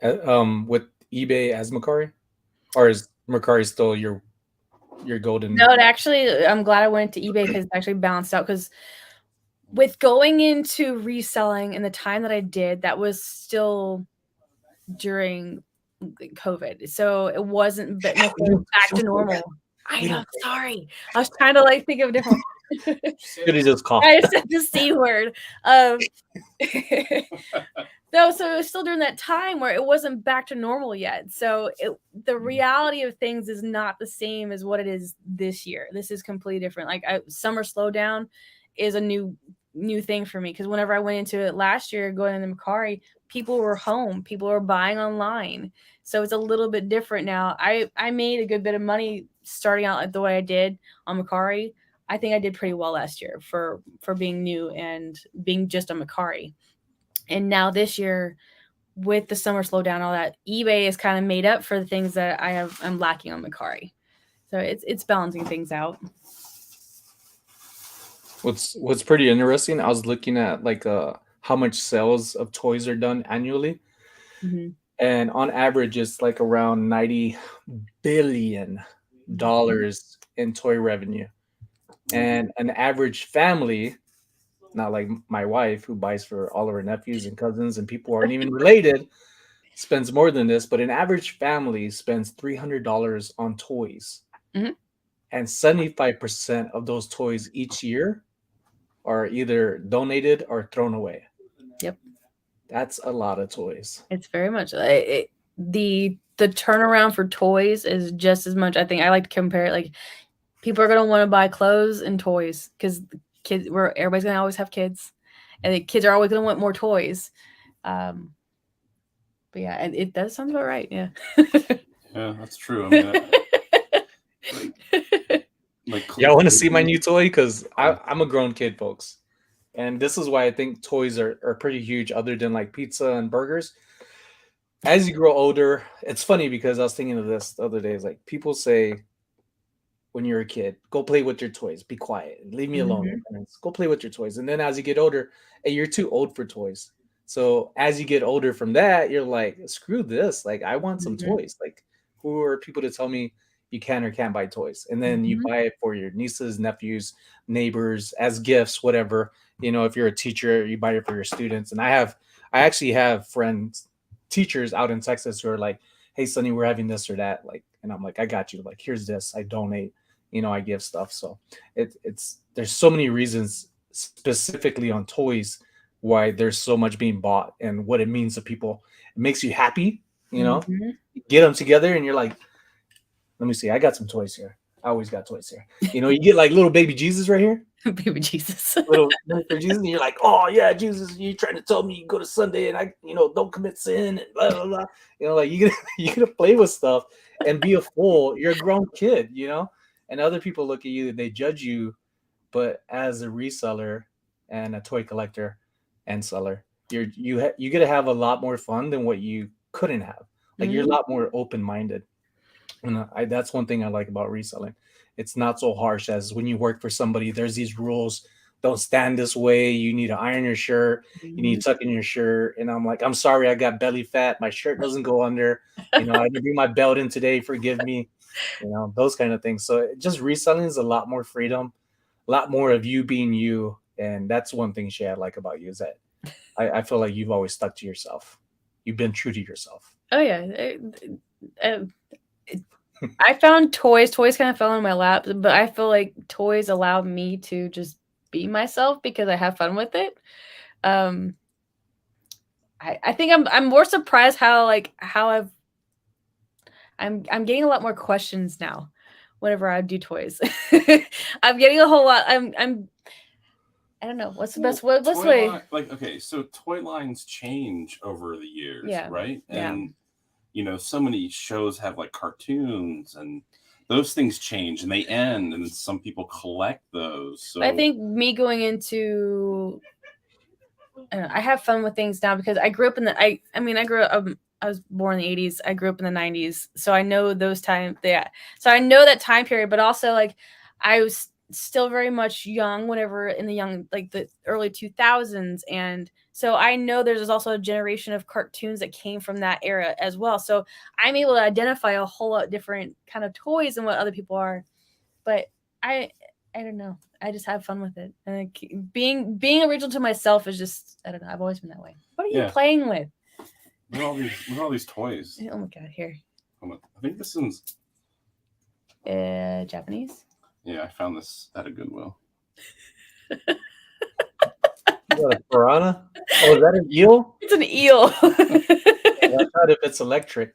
with eBay as Mercari, or is Mercari still your golden? No, actually, I'm glad I went to eBay because it actually balanced out. Because with going into reselling and the time that I did, that was still during COVID, so it wasn't back to normal. I know. Sorry, I was trying to like think of different. Could he just cough? I said the C word. No, so it was still during that time where it wasn't back to normal yet. So the reality of things is not the same as what it is this year. This is completely different. Like summer slowdown is a new thing for me because whenever I went into it last year, going into Mercari, people were home. People were buying online. So it's a little bit different now. I made a good bit of money starting out like the way I did on Mercari. I think I did pretty well last year for being new and being just on Mercari. And now this year, with the summer slowdown, all that, eBay is kind of made up for the things that I'm lacking on Mercari. So it's balancing things out. What's pretty interesting, I was looking at like how much sales of toys are done annually. Mm-hmm. And on average, it's like around $90 billion in toy revenue. And an average family, not like my wife who buys for all of her nephews and cousins and people who aren't even related, spends more than this, but an average family spends $300 on toys. Mm-hmm. And 75% of those toys each year are either donated or thrown away. Yep. That's a lot of toys. It's very much. The turnaround for toys is just as much. I think I like to compare it like people are going to want to buy clothes and toys because everybody's going to always have kids, and the kids are always going to want more toys. But yeah, and it does sound about right. Yeah. Yeah, that's true. I mean, like Y'all want to see my new toy? Because I'm a grown kid, folks. And this is why I think toys are pretty huge, other than like pizza and burgers. As you grow older, it's funny because I was thinking of this the other day. It's like people say when you're a kid, go play with your toys, be quiet, leave me alone. Mhm. Parents. Go play with your toys. And then as you get older, hey, you're too old for toys. So as you get older from that, you're like, screw this. Like, I want some Mhm. toys. Like, who are people to tell me you can or can't buy toys? And then you Mhm. buy it for your nieces, nephews, neighbors as gifts, whatever. You know, if you're a teacher, you buy it for your students. And I actually have friends, teachers out in Texas who are like, hey, Sonny, we're having this or that. Like, and I'm like, I got you. Like, here's this. I donate. You know, I give stuff. So it's there's so many reasons specifically on toys why there's so much being bought and what it means to people. It makes you happy, you know. Mhm. You get them together and you're like, let me see, I got some toys here. I always got toys here. You know, you get like little baby Jesus right here, Baby Jesus. little for Jesus, and you're like, oh yeah, Jesus, you trying to tell me you go to Sunday and I, you know, don't commit sin and blah blah blah. You know, like you gonna play with stuff and be a fool. You're a grown kid, you know, and other people look at you and they judge you, but as a reseller and a toy collector and seller, you get to have a lot more fun than what you couldn't have. Like you're a Mhm. lot more open minded, and that's one thing I like about reselling. It's not so harsh as when you work for somebody. There's these rules. Don't stand this way. You need to iron your shirt. You need Mhm. to tuck in your shirt. And I'm like, I'm sorry, I got belly fat. My shirt doesn't go under. You know, I didn't bring my belt in today. Forgive me. You know, those kind of things. So just reselling is a lot more freedom, a lot more of you being you. And that's one thing, Shay, I like about you is that I feel like you've always stuck to yourself. You've been true to yourself. Oh yeah. Uh, I found toys. Toys kind of fell in my lap, but I feel like toys allow me to just be myself because I have fun with it. Um, I think I'm more surprised how I'm getting a lot more questions now whenever I do toys. I'm getting a whole lot. I don't know what's the best way. What's the way? like okay, so toy lines change over the years, Yeah. right? Yeah. And you know, so many shows have like cartoons and those things change and they end, and some people collect those. So I think me going into I have fun with things now because I grew up in the I mean I grew up I was born in the 80s. I grew up in the 90s. So I know those time yeah. So I know that time period, but also like I was still very much young whenever in the young like the early 2000s, and so I know there's also a generation of cartoons that came from that era as well. So I'm able to identify a whole lot different kind of toys than what other people are. But I I don't know. I just have fun with it. And being original to myself is just I don't know. I've always been that way. What are you Yeah. playing with? look at all these toys. Oh my god, here. I think this one's Japanese. yeah. I found this at a Goodwill. You got a piranha? Oh, is that an eel? It's an eel. That's not if it's electric.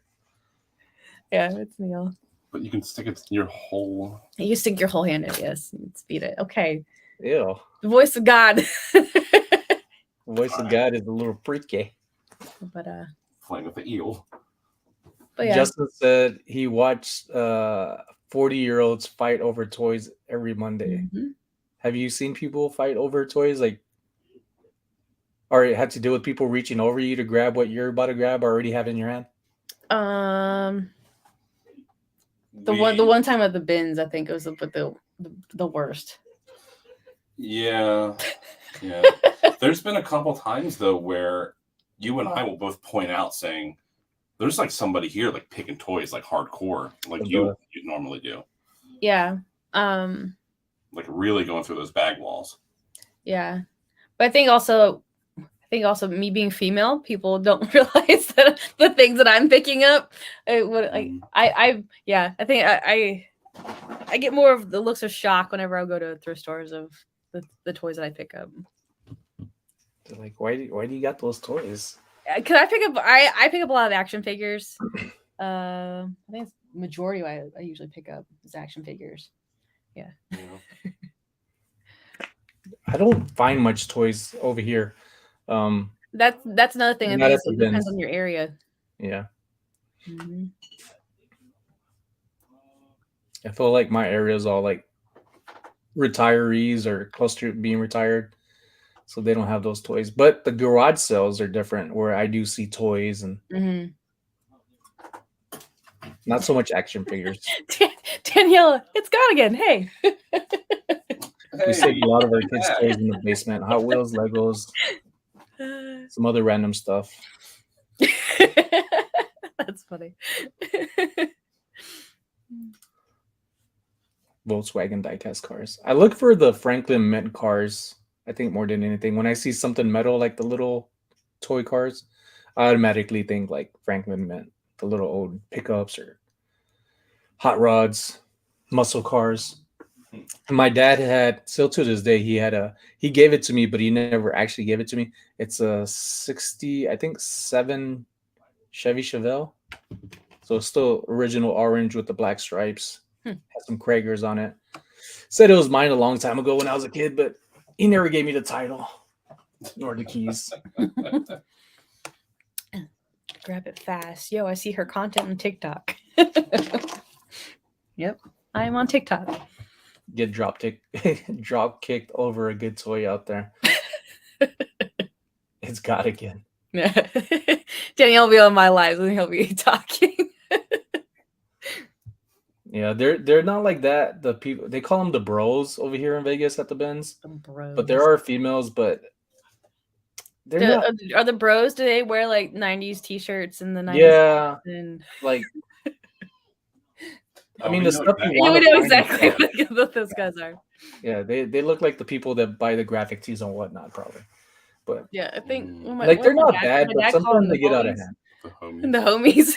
Yeah, it's an eel. But you can stick it in your whole. You stick your whole hand in it, yes. You speed it. Okay. Ew. The voice of God. Voice of God is a little freaky. But Playing with the eel. but yeah. Justin said he watched 40-year-olds fight over toys every Monday. Mhm. Have you seen people fight over toys, like, or it had to do with people reaching over you to grab what you're about to grab or already have in your hand? The one time at the bins, I think it was the worst. Yeah. Yeah. There's been a couple times though where you and I will both point out saying there's like somebody here like picking toys like hardcore, like you normally do. Yeah. Like really going through those bag walls. Yeah. But I think also me being female, people don't realize that the things that I'm picking up. I think I get more of the looks of shock whenever I go to thrift stores of the toys that I pick up. They're like, why do you got those toys? Because I pick up a lot of action figures. I think it's majority of I usually pick up is action figures. Yeah. I don't find much toys over here. That's another thing. I Not think at the it depends bins. on your area. Yeah. Mhm. I feel like my area is all like retirees or close to being retired, so they don't have those toys. But the garage sales are different, where I do see toys and Mhm. not so much action figures. Daniela, it's gone again. Hey. We saved a Hey, lot of our kids' toys in the basement: Hot Wheels, Legos, some other random stuff. That's funny. Volkswagen diecast cars. I look for the Franklin Mint cars, I think, more than anything. When I see something metal like the little toy cars, I automatically think like Franklin Mint, the little old pickups or hot rods, muscle cars. My dad had, still to this day, he gave it to me, but he never actually gave it to me. It's a 60, I think, 7 Chevy Chevelle. So it's still original orange with the black stripes. Has some Kragers on it. Said it was mine a long time ago when I was a kid, but he never gave me the title nor the keys. Grab it fast. Yo, I see her content on TikTok. Yep, I am on TikTok. Get drop kicked over a good toy out there. It's God again. Danielle will be on my lives and he'll be talking. Yeah, they're not like that. The people, they call them the bros over here in Vegas at the Benz, but there are females, but they're not. Are the bros? Do they wear like 90s t-shirts in the 90s? Yeah, and like I Oh, mean we the know stuff you exactly. want we to know find. exactly what those guys are. Yeah, they look like the people that buy the graphic tees and whatnot, probably. But Yeah, I think like they're not bad, my but dad called them sometimes they the get out of homies. hand. The The homies. homies.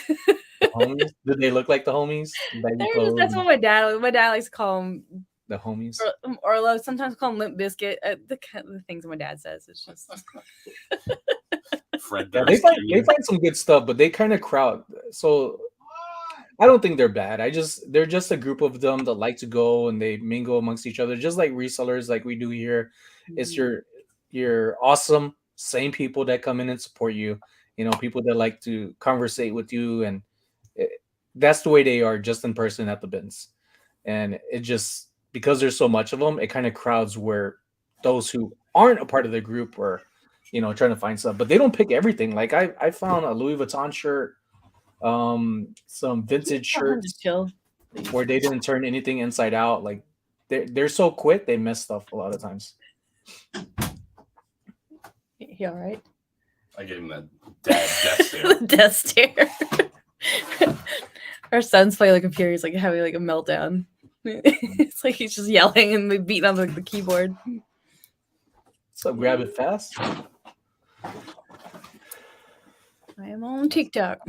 The homies? Do they look like the homies? Baggy clothes, That's what my dad likes to call them. the homies. Or sometimes call them Limp Bizkit. The things my dad says. It's just Fred Yeah, Durst they Jr. find some good stuff, but they kind of crowd. So I don't think they're bad. They're just a group of them that like to go and they mingle amongst each other, just like resellers, like we do here. It's your awesome same people that come in and support you. You know, people that like to conversate with you, and it, that's the way they are, just in person at the bins. And it just, because there's so much of them, it kind of crowds where those who aren't a part of the group are, trying to find stuff, but they don't pick everything. Like I found a Louis Vuitton shirt, some vintage shirts chill. where they didn't turn anything inside out. Like they're so quick, they miss stuff a lot of times. You all right? I gave him that dad death stare. Death stare. Our son's playing like a computer. He's like having like a meltdown. It's like he's just yelling and beating on the keyboard. So grab it fast. I am on TikTok.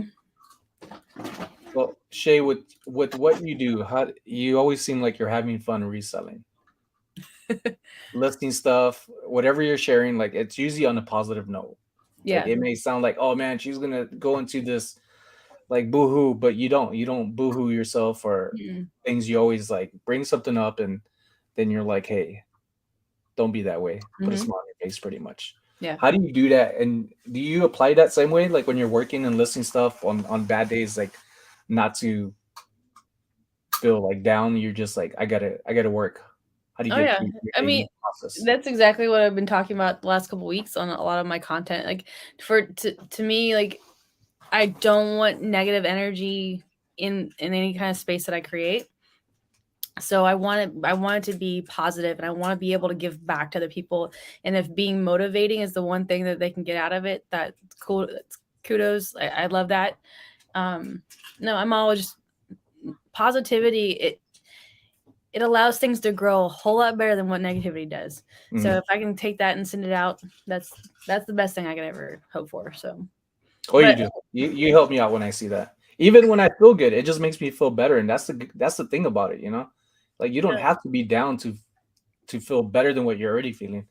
Well, Shay, with what you do, how you always seem like you're having fun reselling, listing stuff, whatever you're sharing. Like it's usually on a positive note. Yeah. Like it may sound like, oh man, she's gonna go into this like boohoo, but you don't boohoo yourself or things. You always like bring something up, and then you're like, hey, don't be that way. Put a smile on your face, pretty much. Yeah. How do you do that? And do you apply that same way, like when you're working and listing stuff on bad days, like not to feel like down? You're just like, I gotta work. How do you get through your daily process? That's exactly what I've been talking about the last couple of weeks on a lot of my content. Like to me, like I don't want negative energy in any kind of space that I create. So I want it to be positive, and I want to be able to give back to the people. And if being motivating is the one thing that they can get out of it, that's cool. That's kudos. I love that. No, I'm always just positivity. It allows things to grow a whole lot better than what negativity does. So if I can take that and send it out, that's the best thing I could ever hope for. So you do. You help me out when I see that. Even when I feel good, it just makes me feel better. And that's the thing about it, Like you don't have to be down to feel better than what you're already feeling.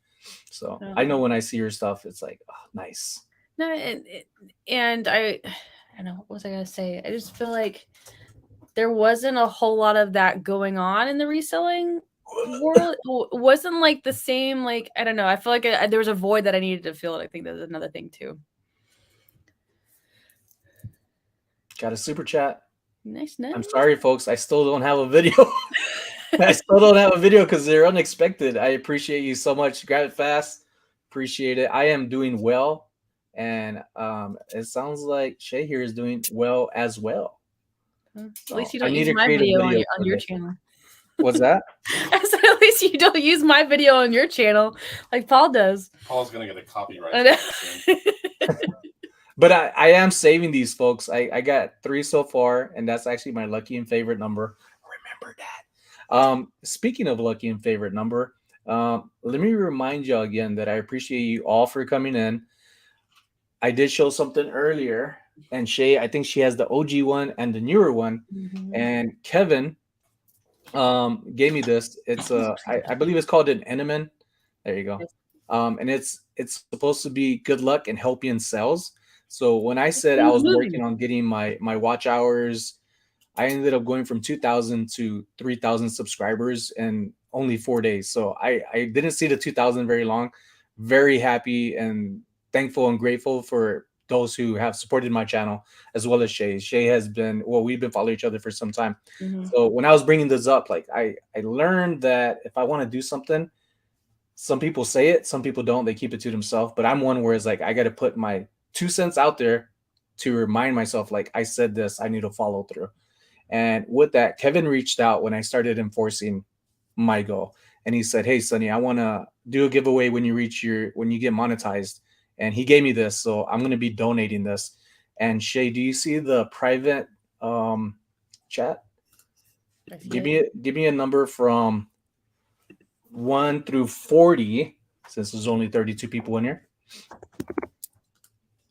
So I know when I see your stuff, it's like, oh, nice. No, and I don't know, what was I gonna say? I just feel like there wasn't a whole lot of that going on in the reselling world. It wasn't like the same, like, I don't know. I feel like there was a void that I needed to fill. I think that's another thing too. Got a super chat. Nice. I'm sorry, folks. I still don't have a video. I still don't have a video because they're unexpected. I appreciate you so much. Grab it fast. Appreciate it. I am doing well. And it sounds like Shay here is doing well as well. At least you I don't need use to my create a video video on for your this. channel. What's that? I said, at least you don't use my video on your channel like Paul does. Paul's gonna get a copyright. I know. soon. But I am saving these, folks. I got 3 so far, and that's actually my lucky and favorite number. Remember that. Speaking of lucky and favorite number, let me remind y'all again that I appreciate you all for coming in. I did show something earlier, and Shay, I think she has the OG one and the newer one. Mhm. And Kevin gave me this. It's I believe it's called an Eneman. There you go. And it's supposed to be good luck and help you in sales. So when I said I was working on getting my watch hours, I ended up going from 2,000 to 3,000 subscribers in only 4 days. So I didn't see the 2,000 very long. Very happy and thankful and grateful for those who have supported my channel, as well as Shay. Shay has been, well, we've been following each other for some time. Mhm. So when I was bringing this up, like I learned that if I want to do something, some people say it, some people don't. They keep it to themselves. But I'm one where it's like I got to put my 2 cents out there to remind myself, like I said this, I need to follow through. And with that, Kevin reached out when I started enforcing my goal, and he said, "Hey, Sonny, I want to do a giveaway when you get monetized." And he gave me this, so I'm going to be donating this. And Shay, do you see the private chat? Give me a number from 1 through 40, since there's only 32 people in here.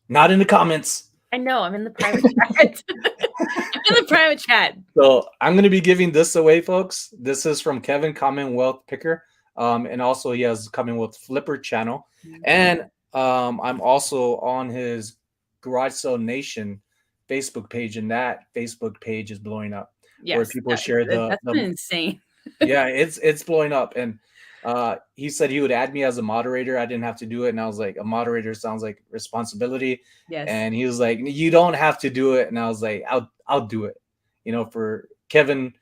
Not in the comments. I know. I'm in the private chat. I'm in the private chat. So I'm going to be giving this away, folks. This is from Kevin, Commonwealth Picker. And also he has Commonwealth Flipper channel. And I'm also on his Garage Sale Nation Facebook page, and that Facebook page is blowing up. Yes, where people share that's been insane. Yeah, it's blowing up. And he said he would add me as a moderator. I didn't have to do it. And I was like, a moderator sounds like responsibility. Yes. And he was like, you don't have to do it. And I was like, I'll do it. You know, for Kevin,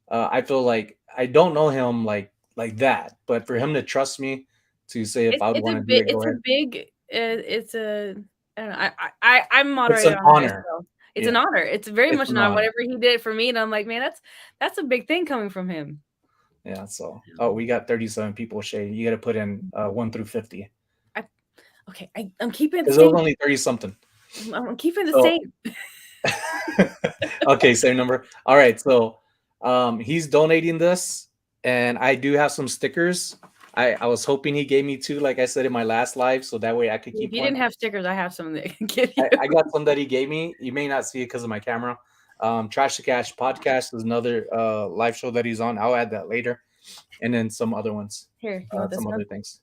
I feel like I don't know him like that, but for him to trust me to say if I would want to do it, go ahead. I don't know. I'm moderator. It's an honor. It's an honor. It's very much an honor. Whatever he did for me, and I'm like, man, that's a big thing coming from him. Yeah. So, we got 37 people. Shay, you got to put in 1 through 50. Okay, I'm keeping it the same. Because it was only 30 something. I'm keeping the same. Okay, same number. All right. So, he's donating this, and I do have some stickers. I was hoping he gave me 2, like I said in my last live, so that way I could keep. If you didn't have stickers, I have some that I can give you. I got some that he gave me. You may not see it because of my camera. Trash to Cash podcast is another live show that he's on. I'll add that later, and then some other ones. Here, some other things.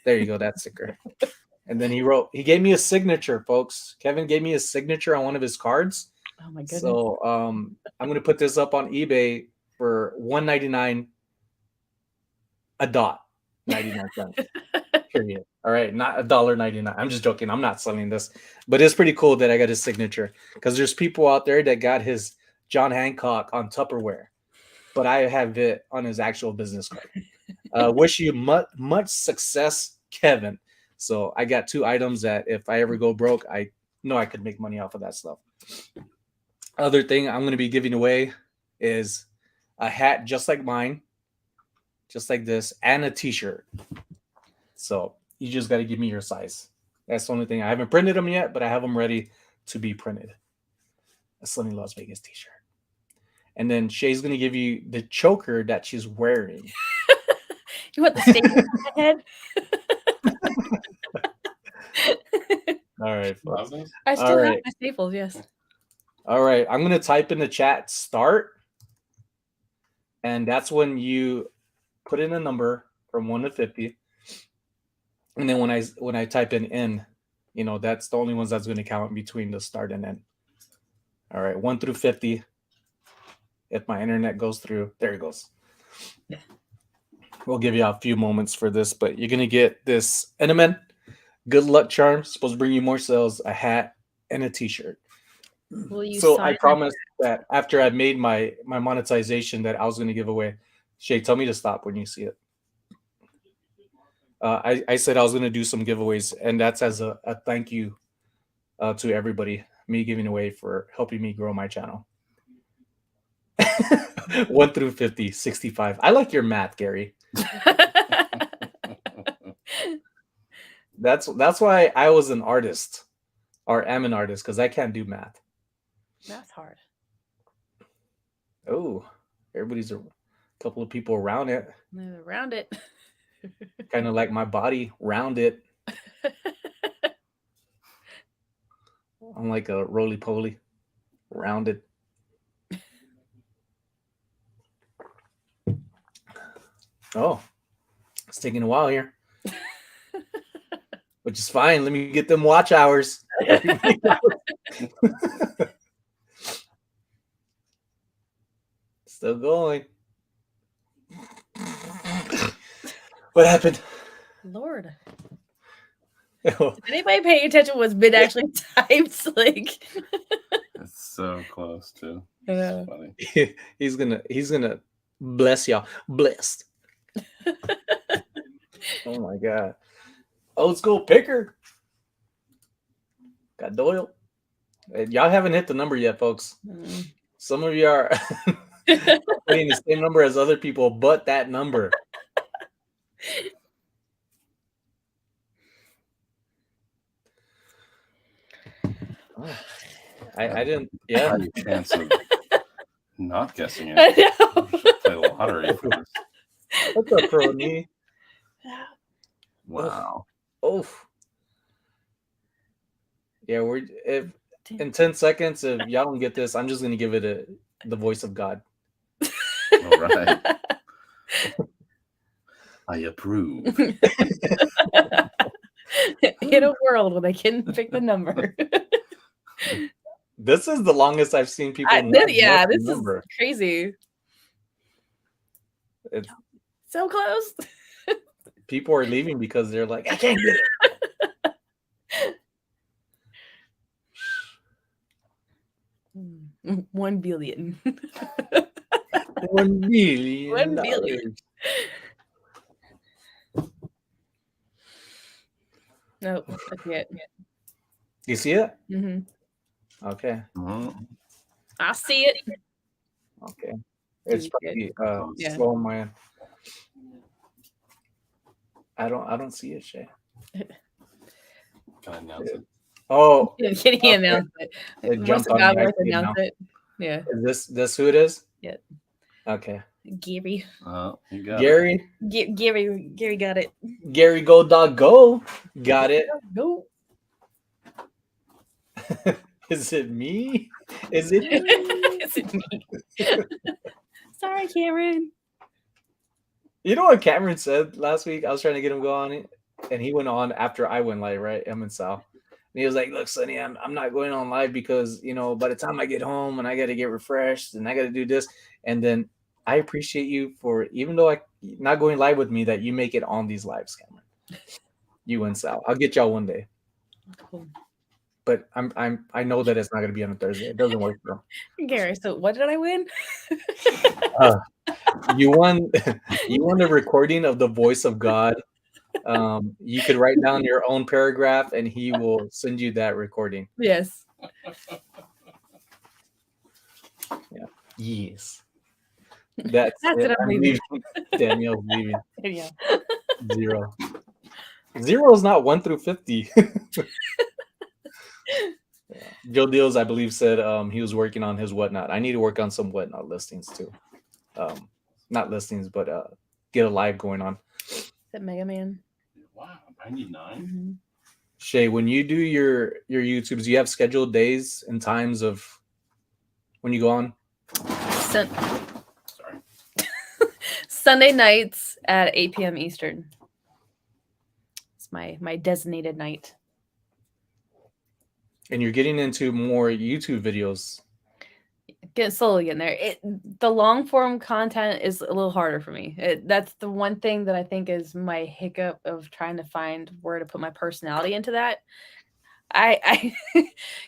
There you go, that sticker. And then he gave me a signature, folks. Kevin gave me a signature on one of his cards. Oh my goodness. So I'm gonna put this up on eBay for $1.99 a dot. 99 cents. Period. All right, not $1.99. I'm just joking. I'm not selling this, but it's pretty cool that I got his signature, because there's people out there that got his John Hancock on Tupperware, but I have it on his actual business card. Wish you much success, Kevin. So I got 2 items that if I ever go broke, I know I could make money off of that stuff. Other thing I'm going to be giving away is a hat just like mine, just like this, and a t-shirt. So you just got to give me your size. That's the only thing. I haven't printed them yet, but I have them ready to be printed. A SonnyLasVegas t-shirt. And then Shay's going to give you the choker that she's wearing. You want the staples on my head? All right. I still have my staples, yes. All right. I'm going to type in the chat start. And that's when you put in a number from 1 to 50. And then when I type in, you know, that's the only ones that's going to count between the start and end. All right, 1 through 50. If my internet goes through, there it goes. We'll give you a few moments for this, but you're going to get this Eneman good luck charm, supposed to bring you more sales, a hat, and a t-shirt. Will you So sign I promised that after I made my monetization that I was going to give away. Shay, tell me to stop when you see it. I said I was going to do some giveaways, and that's as a thank you to everybody. Me giving away for helping me grow my channel. 1 through 50, 65. I like your math, Gary. That's why I was an artist, or am an artist, because I can't do math. That's hard. Oh, everybody's a couple of people around it. Around it. Kind of like my body, round it. I'm like a roly poly, rounded. Oh, it's taking a while here, which is fine. Let me get them watch hours. Still going. What happened? Lord. If anybody paying attention what's been actually typed, like It's so close to. Yeah. Funny. he's gonna bless y'all. Blessed. Oh my god. Old school picker. Got Doyle. Y'all haven't hit the number yet, folks. Some of you are putting the same number as other people, but that number. Oh, I didn't. Yeah. Any chance of not guessing it? I know. Should play lottery first. What's up, Pro Knee? Wow. Oh. Yeah, in 10 seconds, if y'all don't get this, I'm just gonna give it the voice of God. All right. I approve. In a world where they can pick the number. This is the longest I've seen people. This is crazy. It's, so close. People are leaving because they're like, I can't get it. 1 billion. 1 billion. 1 billion. Nope, I can't. You see it? Mm-hmm. Okay. I see it. Okay. It's probably slow on my end. I don't see it, Shay. Can I announce it? Oh, Can he announce it? It jumped on me. I see it now. Yeah. Is this who it is? Yeah. Okay. Gary. You got Gary. Gary got it. Gary Go Dog Go. Got it. Go. Is it me? Is it me? Is it me? Sorry, Cameron. You know what Cameron said last week? I was trying to get him to go on it, and he went on after I went live, right? Him and Sal. And he was like, look, Sonny, I'm not going on live because, by the time I get home and I got to get refreshed and I got to do this. And then I appreciate you for, even though not going live with me, that you make it on these lives, Cameron. You and Sal. I'll get y'all one day. Cool. But I know that it's not going to be on a Thursday. It doesn't work for him. Gary, so what did I win? You won the recording of the voice of God. You could write down your own paragraph and he will send you that recording. Yes. Yeah. Yes. That's it. I'm leaving. Danielle's leaving. Yeah. 0. 0 is not 1 through 50. Joe Deals, I believe, said he was working on his whatnot. I need to work on some whatnot listings too. Not listings, but get a live going on. Is that Mega Man? Wow, 99. Mm-hmm. Shay, when you do your YouTubes, do you have scheduled days and times of when you go on? Sorry. Sunday nights at 8 p.m. Eastern. It's my designated night. And you're getting into more YouTube videos. Get slowly in there. The long form content is a little harder for me. That's the one thing that I think is my hiccup of trying to find where to put my personality into that. I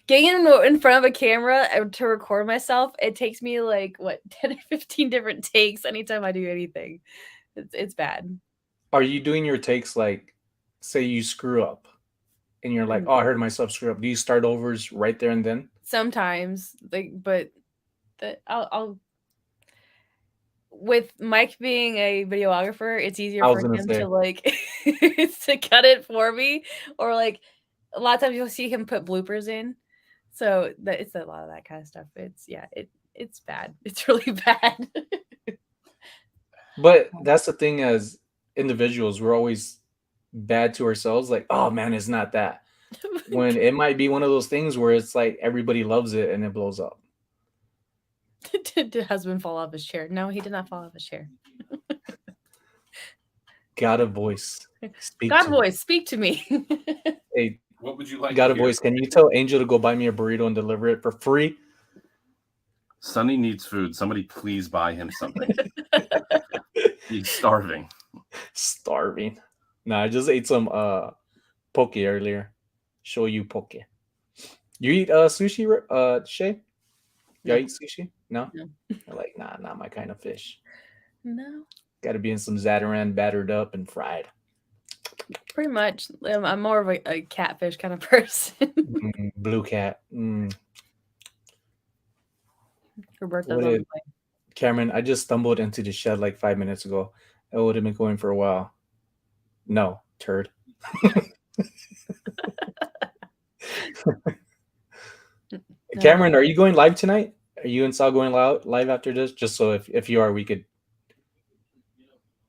getting in front of a camera to record myself, it takes me like what 10 or 15 different takes anytime I do anything. It's bad. Are you doing your takes like, say you screw up and you're like, oh, I heard myself screw up. Do you start overs right there and then? Sometimes, but I'll with Mike being a videographer, it's easier I was for gonna him say. to like to cut it for me, or like a lot of times you'll see him put bloopers in. So that it's a lot of that kind of stuff. It's bad. It's really bad. But that's the thing, as individuals, we're always bad to ourselves. Like, oh man, it's not that. When it might be one of those things where it's like everybody loves it and it blows up. Did the husband fall off his chair? No, he did not fall off his chair. Got a voice. God voice, speak to me. Hey, What would you like? got to a hear? voice. Can you tell Angel to go buy me a burrito and deliver it for free? Sonny needs food. Somebody please buy him something. He's starving. Starving. No, I just ate some poke earlier. Show you poke. You eat sushi, Shay? You No. eat sushi? No? No. You're like, nah, not my kind of fish. No, Got to be in some Zatarain, battered up and fried. pretty much. I'm more of a catfish kind of person. Blue cat. Roberto's What on is- the way. Cameron, I just stumbled into the shed like 5 minutes ago. I would have been going for a while. No, turd. Cameron, are you going live tonight? Are you and Sal going live after this? Just so if you are, we could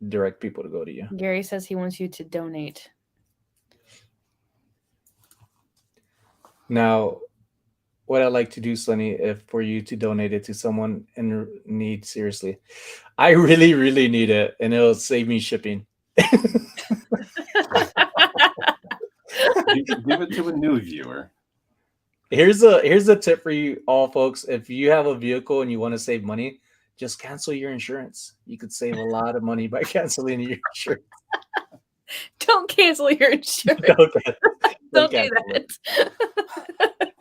direct people to go to you. Gary says he wants you to donate. Now, what I like to do, Sonny, if for you to donate it to someone in need, seriously, I really, really need it, and it'll save me shipping. You can give it to a new viewer. Here's a tip for you all, folks. If you have a vehicle and you want to save money, just cancel your insurance. You could save a lot of money by canceling your insurance. Don't cancel your insurance. Don't do cancel that.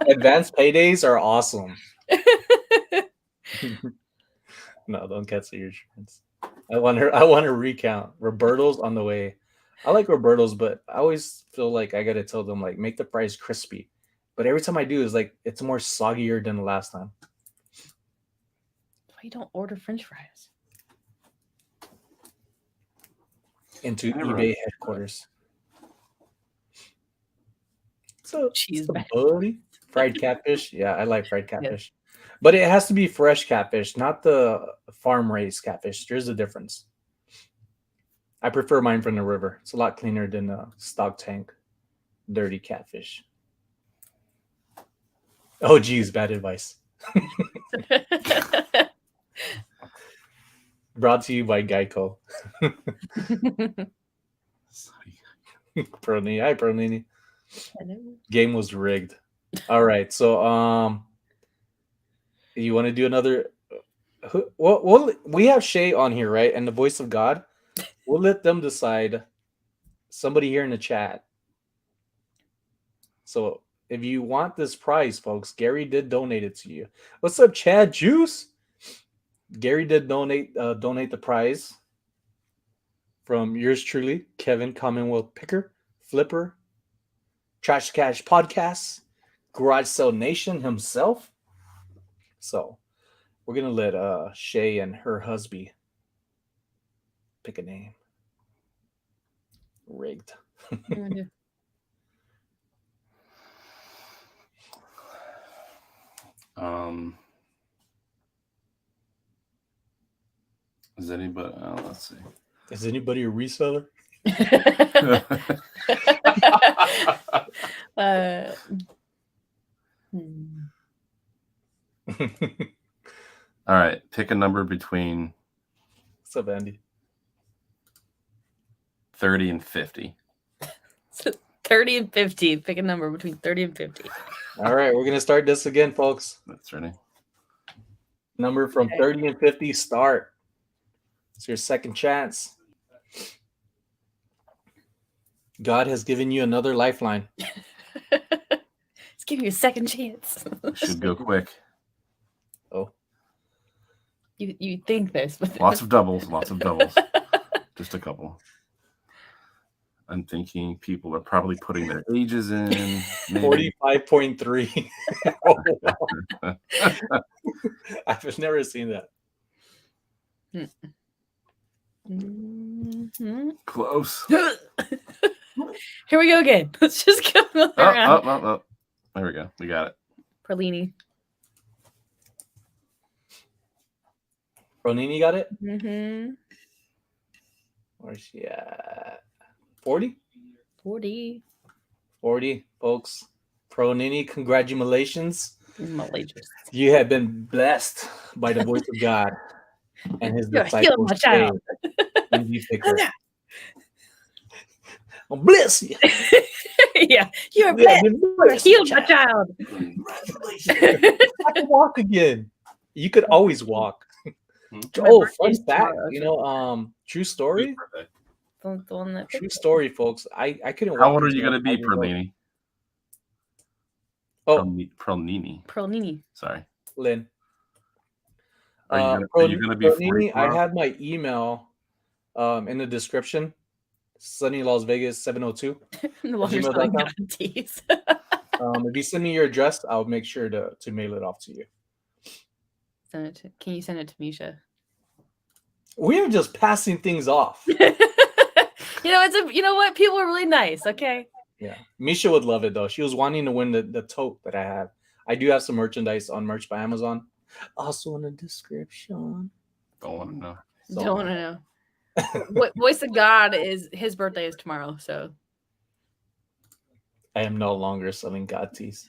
Advanced paydays are awesome. No, don't cancel your insurance. I want to recount. Roberto's on the way. I like Roberto's, but I always feel like I gotta tell them like make the fries crispy. But every time I do, is like it's more soggier than the last time. Why you don't order French fries? Into Never eBay headquarters. So Cheese the bag. buddy fried catfish. Yeah, I like fried catfish, but it has to be fresh catfish, not the farm raised catfish. There's a difference. I prefer mine from the river. It's a lot cleaner than a stock tank dirty catfish. Oh, geez, bad advice. Brought to you by Geico. Pronini. Hi, Pronini. Game was rigged. All right, so you want to do another? Well, we have Shay on here, right? And the voice of God. We'll let them decide. Somebody here in the chat. So if you want this prize, folks, Gary did donate it to you. What's up, Chad Juice? Gary did donate the prize from yours truly, Kevin Commonwealth Picker, Flipper, Trash Cash Podcasts, Garage Sale Nation himself. So we're gonna let Shay and her husband pick a name. Rigged. Is anybody? Let's see. Is anybody a reseller? All right, pick a number between What's up, Andy? 30 and 50. 30 and 50. Pick a number between 30 and 50. All right, we're gonna start this again, folks. That's ready. Number from 30 and 50. Start. It's your second chance. God has given you another lifeline. Give you a second chance. Should go quick. Oh, You think this, but Lots of doubles. Just a couple. I'm thinking people are probably putting their ages in. Maybe. 45.3. Oh, wow. I've never seen that. Close. Here we go again. Let's just go around. Oh. There we go. We got it. Perlini. Ronini got it? Mm-hmm. Where's she at? 40? 40. 40, folks. Pronini, congratulations. Malaysians. You have been blessed by the voice of God and his You're disciples. healed, my child. And you pick her. Oh, bless you. Yeah, you're Yeah, blessed. been You're blessed, healed, my child. child. I can walk again. You could always walk. My Oh, birthday's fun fact. tomorrow, You know, true story. The one that True story, folks. I couldn't walk. How old are you until going to be, 5 years old. Perlini? Oh, Perlini. Perlini. Sorry. Lynn. Are you going to be 40 I tomorrow? had my email in the description. SonnyLasVegas 702. No longer selling gmail.com. teas. If you send me your address, I'll make sure to mail it off to you. Can you send it to Misha? We are just passing things off. You know what? People are really nice. Okay. Yeah, Misha would love it though. She was wanting to win the tote that I have. I do have some merchandise on Merch by Amazon. Also in the description. Don't want to know. Don't want to know. What Voice of God his birthday is tomorrow, so I am no longer selling God teas.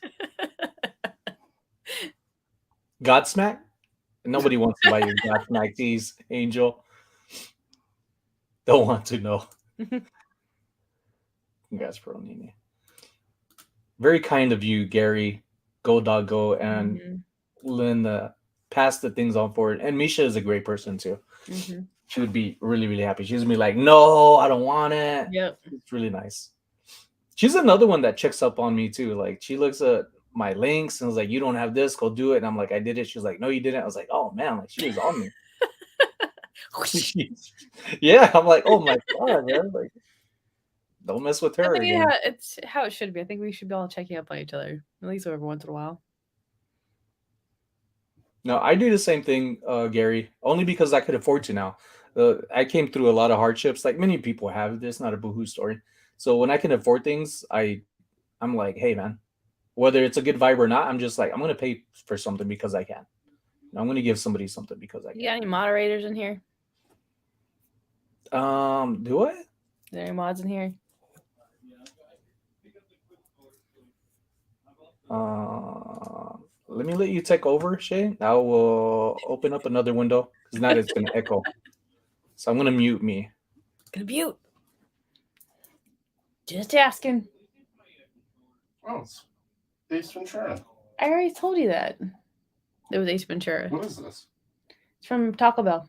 Godsmack? Nobody wants to buy your Godsmack teas, Angel. Don't want to know. Congrats, Pronini. Very kind of you, Gary. Go dog go, and Lynn. Pass the things on forward. And Misha is a great person too. Mm-hmm. She would be really, really happy. She's gonna be like, "No, I don't want it." Yep. It's really nice. She's another one that checks up on me too. Like she looks at my links and was like, "You don't have this, go do it." And I'm like, "I did it." She was like, "No, you didn't." I was like, "Oh man!" Like she was on me. Yeah, I'm like, "Oh my god, man!" Like, don't mess with her. I think again. it's how it should be. I think we should be all checking up on each other at least every once in a while. No, I do the same thing, Gary, only because I could afford to now. I came through a lot of hardships, like many people have. This not a boohoo story. So when I can afford things, I'm like, hey man, whether it's a good vibe or not, I'm just like, I'm gonna pay for something because I can. I'm gonna give somebody something because I can. You got any moderators in here? Do I? Is there any mods in here? Let me let you take over, Shay. I will open up another window because now it's gonna echo. So I'm gonna mute me. Gonna mute. Just asking. Oh, it's Ace Ventura. I already told you that. It was Ace Ventura. What is this? It's from Taco Bell.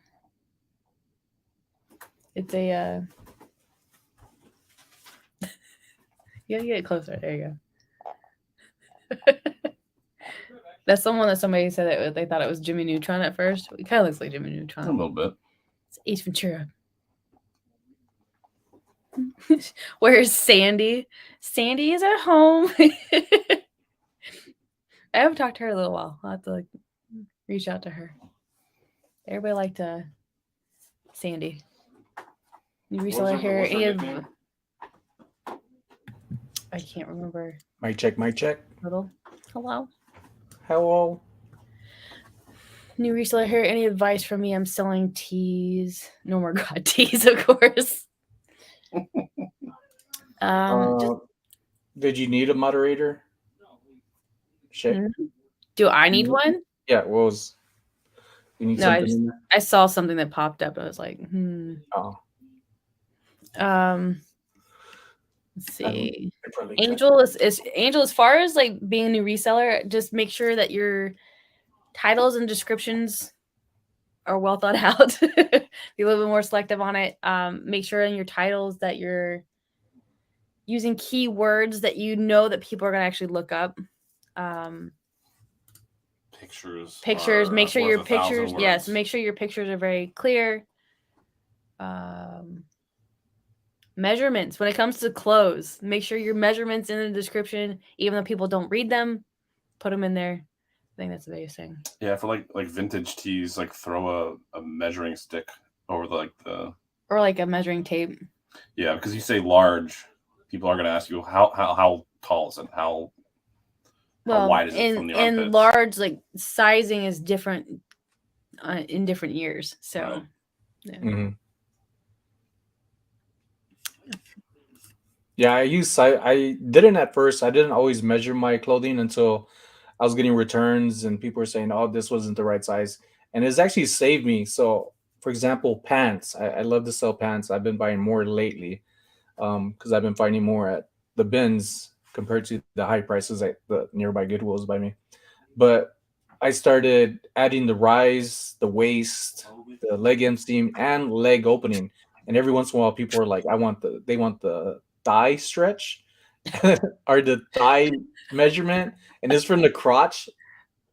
It's a you gotta get it closer. There you go. That's someone that somebody said that they thought it was Jimmy Neutron at first. It kind of looks like Jimmy Neutron. A little bit. It's Ace Ventura. Where's Sandy? Sandy is at home. I haven't talked to her in a little while. I'll have to reach out to her. Everybody liked Sandy. You reseller here. I can't remember. Mic check, mic check. Hello. Hello. New reseller here. Any advice from me? I'm selling teas. No more God teas, of course. Did you need a moderator? Shay? Do I need one? Yeah, what was you need something in there? I saw something that popped up. I was like, Oh. Let's see. Angel Angel, as far as like being a new reseller, just make sure that your titles and descriptions are well thought out. Be a little bit more selective on it. Make sure in your titles that you're using keywords that you know that people are going to actually look up. Pictures. Pictures. Make sure worth your 1,000 pictures. Yes, words. make sure your pictures are very clear. Measurements. When it comes to clothes, make sure your measurements in the description, even though people don't read them, put them in there. I think that's the biggest thing. Yeah, for like vintage tees, like throw a measuring stick over the or like a measuring tape. Yeah, because you say large, people are going to ask you how tall is it? How wide is it from the armpits? And large, like sizing is different in different years. So, right. Yeah. Mm-hmm. Yeah, I didn't at first. I didn't always measure my clothing until I was getting returns and people were saying, "Oh, this wasn't the right size," and it's actually saved me. So, for example, pants. I love to sell pants. I've been buying more lately because I've been finding more at the bins compared to the high prices at the nearby Goodwills by me. But I started adding the rise, the waist, the leg inseam, and leg opening. And every once in a while, people are like, they want the thigh stretch or the thigh measurement. And it's from the crotch,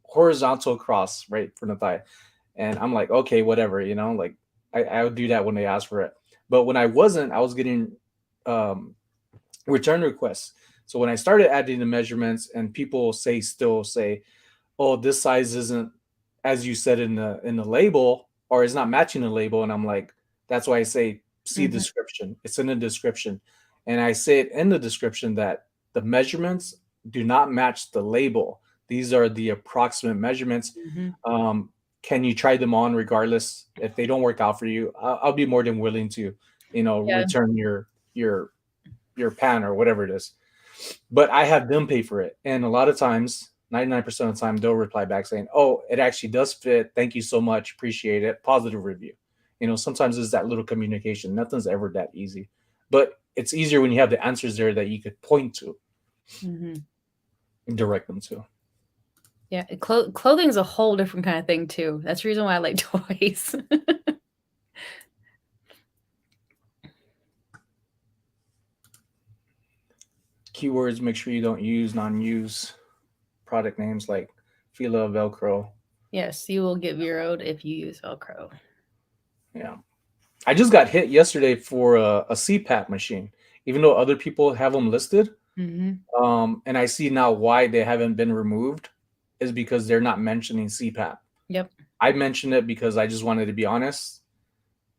horizontal across, right from the thigh. And I'm like, okay, whatever, like I would do that when they ask for it. But when I wasn't, I was getting um, return requests. So when I started adding the measurements and people still say, oh, this size isn't as you said in the label, or it's not matching the label, and I'm like, that's why I say see Mhm. description. It's in the description, and I say it in the description that the measurements do not match the label. These are the approximate measurements. Mhm. Can you try them on regardless? If they don't work out for you, I'll be more than willing to, Yeah. return your pan or whatever it is. But I have them pay for it. And a lot of times, 99% of the time, they'll reply back saying, oh, it actually does fit. Thank you so much. Appreciate it. Positive review. Sometimes it's that little communication. Nothing's ever that easy. But it's easier when you have the answers there that you could point to, Mhm. direct them to. Yeah, clothing is a whole different kind of thing too. That's the reason why I like toys. Keywords, make sure you don't use non-use product names like Fila, Velcro. Yes, you will get zeroed if you use Velcro. Yeah. I just got hit yesterday for a CPAP machine, even though other people have them listed. Mhm. And I see now why they haven't been removed is because they're not mentioning CPAP. Yep. I mentioned it because I just wanted to be honest,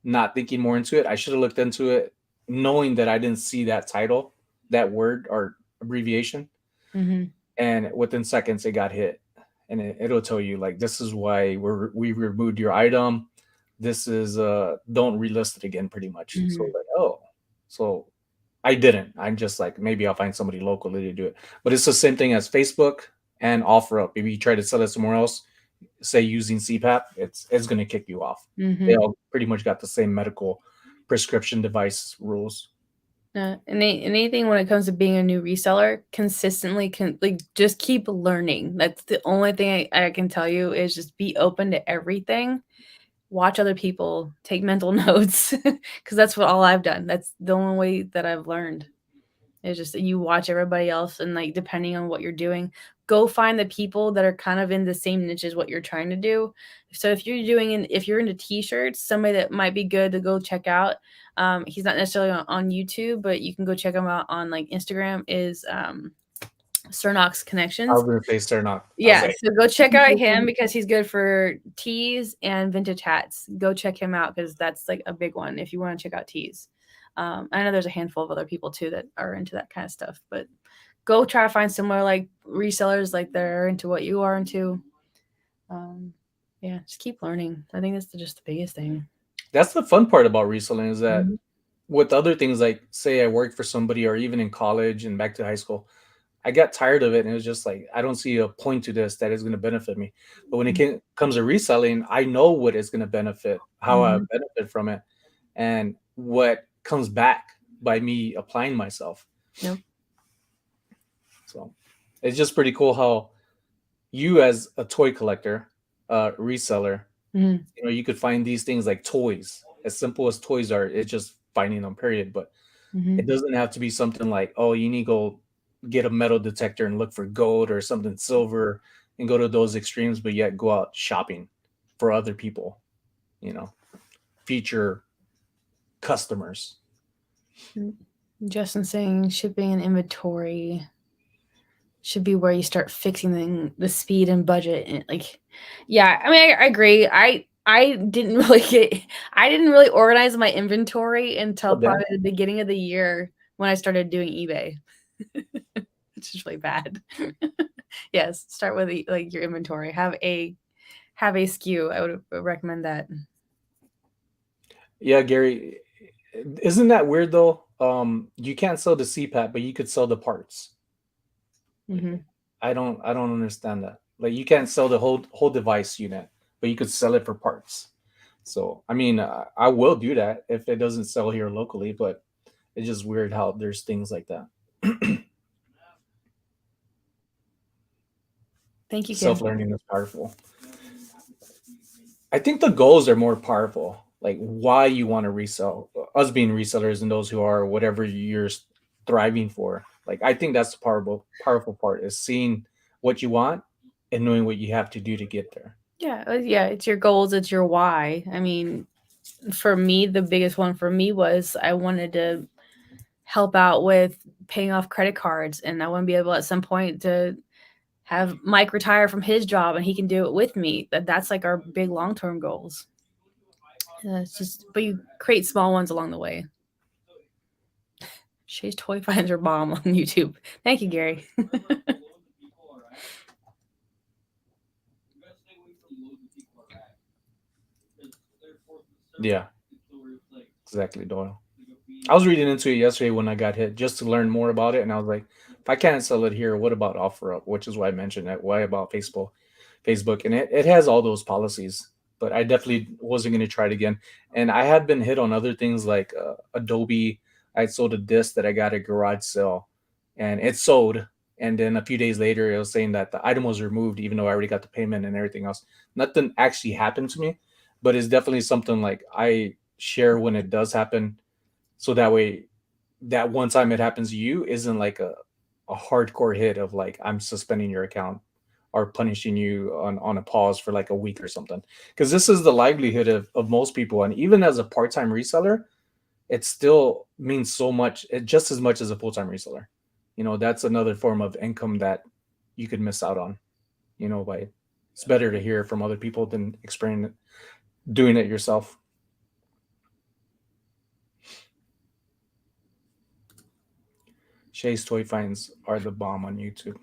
not thinking more into it. I should have looked into it knowing that I didn't see that title, that word or abbreviation. Mhm. And within seconds, it got hit. And it'll tell you, like, this is why we removed your item. This is, don't relist it again, pretty much. So, Mhm. like, oh, so I didn't. I'm just like, maybe I'll find somebody locally to do it. But it's the same thing as Facebook and OfferUp. If you try to sell it somewhere else, say using CPAP, it's going to kick you off. They Mhm. all pretty much got the same medical prescription device rules. Anything when it comes to being a new reseller, consistently can like just keep learning. That's the only thing I can tell you is just be open to everything. Watch other people, take mental notes because that's what all I've done. That's the only way that I've learned. It's just that you watch everybody else and like depending on what you're doing, go find the people that are kind of in the same niche as what you're trying to do. So if you're into t-shirts, somebody that might be good to go check out. He's not necessarily on YouTube, but you can go check him out on like Instagram is Cernox I Connections. was going to say Sternok. Yeah, so go check out him because he's good for tees and vintage hats. Go check him out because that's like a big one if you want to check out tees. I know there's a handful of other people too that are into that kind of stuff, but go try to find similar like resellers like they're into what you are into. Yeah, just keep learning. I think that's just the biggest thing. That's the fun part about reselling is that Mhm. with other things, like say I worked for somebody or even in college and back to high school, I got tired of it and it was just like, I don't see a point to this that is going to benefit me. But when comes to reselling, I know what is going to benefit, how I Mhm. benefit from it, and what comes back by me applying myself. Yep. So it's just pretty cool how you as a toy collector, reseller, Mhm. you could find these things like toys, as simple as toys are. It's just finding them, period. But it Mhm. doesn't have to be something like, oh, you need to go get a metal detector and look for gold or something silver and go to those extremes, but yet go out shopping for other people, future customers. Justin saying shipping and inventory should be where you start fixing the speed and budget. And yeah, I mean, I agree. I didn't really organize my inventory until probably the beginning of the year when I started doing eBay, which is really bad. Yes, start with your inventory. Have a SKU. I would recommend that. Yeah, Gary, isn't that weird though? You can't sell the CPAP, but you could sell the parts. Mm-hmm. I don't understand that. Like you can't sell the whole device unit, but you could sell it for parts. So I mean, I will do that if it doesn't sell here locally, but it's just weird how there's things like that. Thank you, Kim. Self-learning is powerful. I think the goals are more powerful. Like why you want to resell, us being resellers and those who are whatever you're thriving for. Like I think that's the powerful part is seeing what you want and knowing what you have to do to get there. Yeah, it's your goals, it's your why. I mean, for me, the biggest one for me was I wanted to help out with paying off credit cards, and I want to be able at some point to have Mike retire from his job and he can do it with me. That's like our big long-term goals. It's just, but you create small ones along the way. Shay's toy finds her bomb on YouTube. Thank you, Gary. Yeah, exactly, Doyle. I was reading into it yesterday when I got hit just to learn more about it, and I was like, if I can't sell it here, what about OfferUp? Which is why I mentioned it. Why about Facebook? And it has all those policies, but I definitely wasn't going to try it again. And I had been hit on other things like Adobe. I sold a disc that I got at garage sale, and it sold. And then a few days later, it was saying that the item was removed, even though I already got the payment and everything else. Nothing actually happened to me, but it's definitely something like I share when it does happen. So that way, that one time it happens to you isn't like a hardcore hit of like, I'm suspending your account or punishing you on a pause for like a week or something. Because this is the livelihood of most people. And even as a part-time reseller, it still means so much, just as much as a full-time reseller. That's another form of income that you could miss out on, by it's better to hear from other people than doing it yourself. Shay's toy finds are the bomb on YouTube.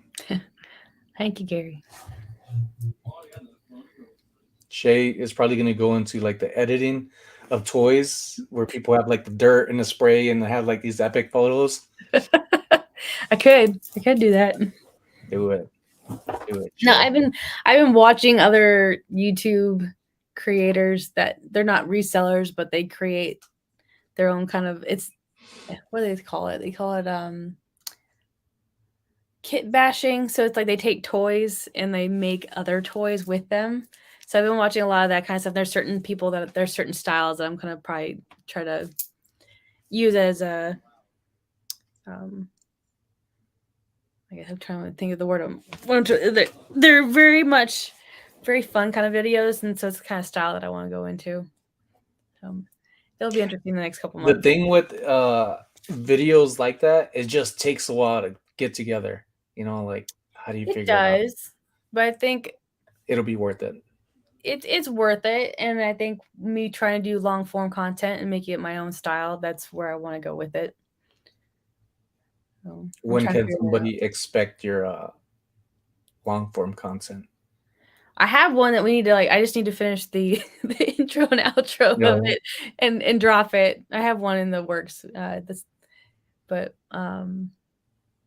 Thank you, Gary. Shay is probably going to go into like the editing of toys where people have like the dirt and the spray and they have like these epic photos. I could do that. Do it. No, I've been watching other YouTube creators that they're not resellers, but they create their own kind of, what do they call it? They call it kit bashing. So it's like they take toys and they make other toys with them. So I've been watching a lot of that kind of stuff. There's certain people that there's certain styles that I'm gonna probably try to use as a I guess I'm trying to think of the word. They're very fun kind of videos, and so it's the kind of style that I want to go into. It'll be interesting the next couple months. The thing with videos like that, it just takes a while to get together. Like how do you figure it out? It does, but I think it'll be worth it. It's worth it, and I think me trying to do long form content and making it my own style, that's where I want to go with it. So when can somebody expect your long form content? I have one that we need to I just need to finish the intro and outro of it and drop it. I have one in the works. But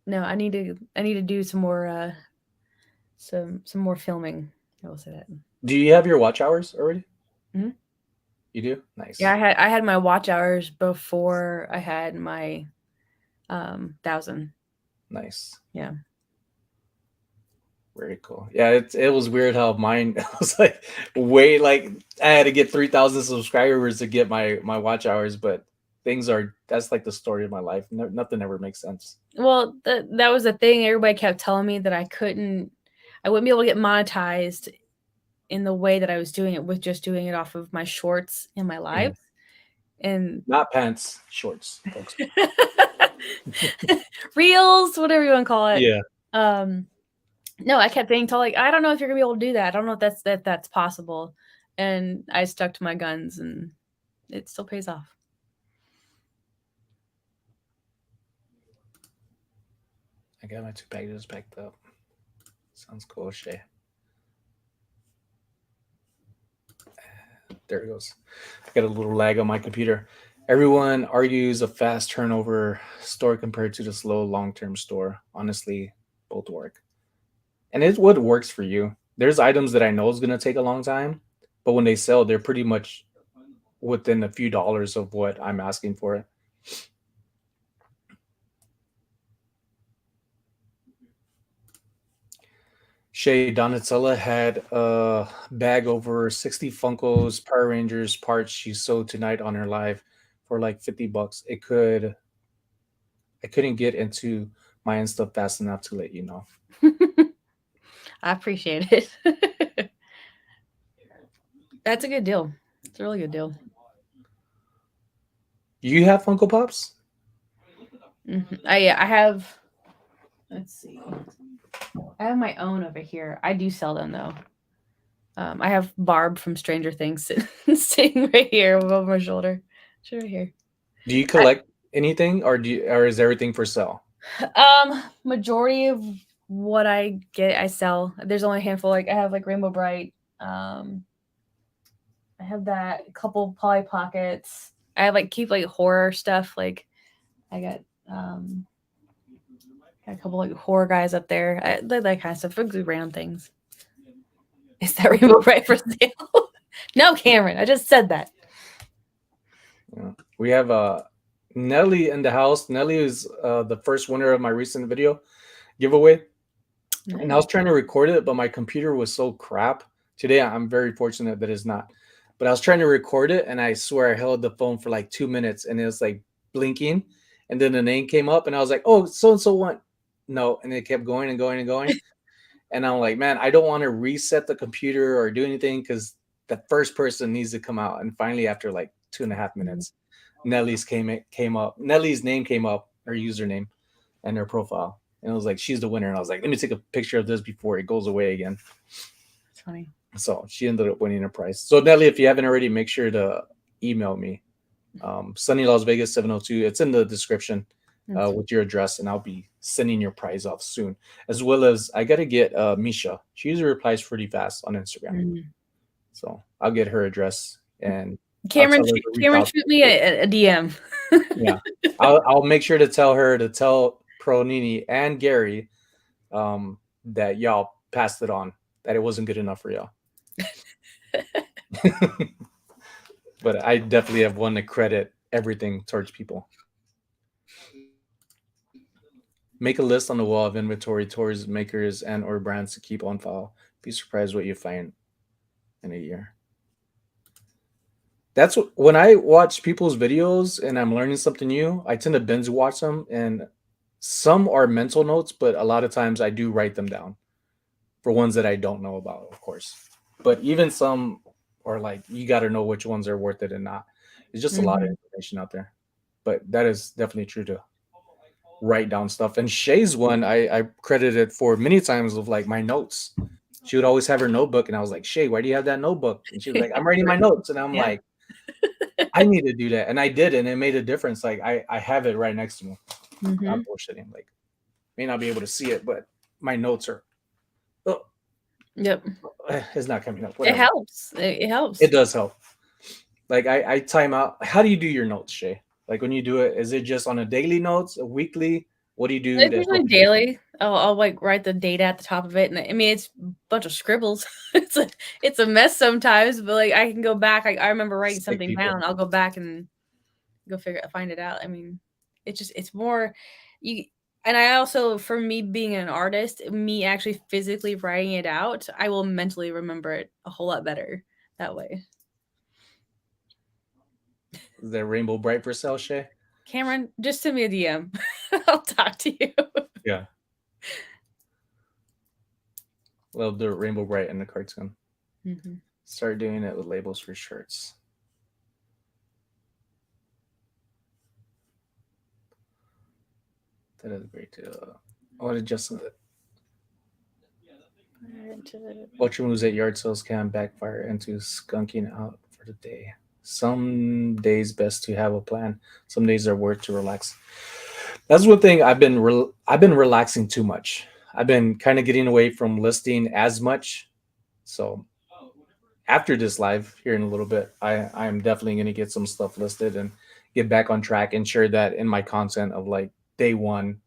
no, I need to do some more some more filming. I will say that. Do you have your watch hours already? Mm-hmm. You do? Nice. Yeah, I had my watch hours before I had my 1,000. Nice. Yeah. Very cool. Yeah, it was weird how mine was I had to get 3,000 subscribers to get my watch hours, but that's like the story of my life. Nothing ever makes sense. Well, that was the thing. Everybody kept telling me that I wouldn't be able to get monetized in the way that I was doing it with just doing it off of my shorts in my lives. And not pants, shorts, folks. Reels, whatever you want to call it. Yeah. No, I kept being told, like, I don't know if you're gonna be able to do that. I don't know if that's possible. And I stuck to my guns, and it still pays off. I got my 2 packages packed up. Sounds cool, Shay. There it goes. I got a little lag on my computer. Everyone argues a fast turnover store compared to the slow long-term store. Honestly, both work. And it's what works for you. There's items that I know is going to take a long time, but when they sell, they're pretty much within a few dollars of what I'm asking for it. Shay Donatella had a bag over 60 Funkos, Power Rangers parts she sold tonight on her live for like $50. I couldn't get into my own stuff fast enough to let you know. I appreciate it. That's a good deal. It's a really good deal. You have Funko Pops? Mm-hmm. I have. Let's see. I have my own over here. I do sell them though. I have Barb from Stranger Things sitting right here above my shoulder. She's right here. Do you collect anything, or is everything for sale? Majority of what I get, I sell. There's only a handful. Like I have like Rainbow Bright. I have that, a couple Polly Pockets. I have like keep like horror stuff. Like I got a couple like horror guys up there. That kind of stuff. Random things. Is that Rainbow Bright for sale? No, Cameron. I just said that. Yeah. We have Nelly in the house. Nelly is the first winner of my recent video giveaway. Nice. And I was trying to record it, but my computer was so crap. Today, I'm very fortunate that it's not. But I was trying to record it, and I swear I held the phone for like 2 minutes, and it was like blinking. And then the name came up, and I was like, oh, so-and-so won. No, and it kept going and going and going. And I'm like, man, I don't want to reset the computer or do anything because the first person needs to come out. And finally, after like 2.5 minutes, Nelly's came up. Nelly's name came up, her username and her profile. And it was like, she's the winner. And I was like, let me take a picture of this before it goes away again. That's funny. So she ended up winning a prize. So Nelly, if you haven't already, make sure to email me. SonnyLasVegas 702. It's in the description with your address, and I'll be sending your prize off soon. As well as I got to get Misha. She usually replies pretty fast on Instagram. So I'll get her address, and Cameron shoot me a DM. Yeah. I'll make sure to tell her to tell Pro Nini and Gary that y'all passed it on, that it wasn't good enough for y'all. But I definitely have one to credit everything towards people. Make a list on the wall of inventory towards makers and or brands to keep on file. Be surprised what you find in a year. That's when I watch people's videos and I'm learning something new, I tend to binge watch them, and some are mental notes, but a lot of times I do write them down for ones that I don't know about, of course. But even some are like, you got to know which ones are worth it and not. It's just a lot of information out there. But that is definitely true to write down stuff. And Shay's one, I credited for many times of like my notes. She would always have her notebook, and I was like, Shay, why do you have that notebook? And she was like, I'm writing my notes. And I'm like, I need to do that. And I did, and it made a difference. Like I have it right next to me. I'm bullshitting. Like, may not be able to see it, but my notes are it's not coming up. Whatever. It helps. It helps. It does help. Like I time out. How do you do your notes, Shay? Like when you do it, is it just on a daily notes, a weekly? What do you do? It's usually daily. I'll like write the data at the top of it, and I mean it's a bunch of scribbles. it's a mess sometimes, but like I can go back. I remember writing something down. I'll go back and find it out. I mean, it's more you. And I also, for me being an artist, me actually physically writing it out, I will mentally remember it a whole lot better that way. Is that Rainbow Bright for sale, Shay? Cameron, just send me a DM. I'll talk to you. Yeah. Love the Rainbow Bright and the cartoon. Mm-hmm. Start doing it with labels for shirts. That is great too. What did Justin? Ultra moves at yard sales can backfire into skunking out for the day. Some days best to have a plan. Some days are worth to relax. That's one thing I've been relaxing too much. I've been kind of getting away from listing as much. So after this live here in a little bit, I am definitely going to get some stuff listed and get back on track and share that in my content of like day one.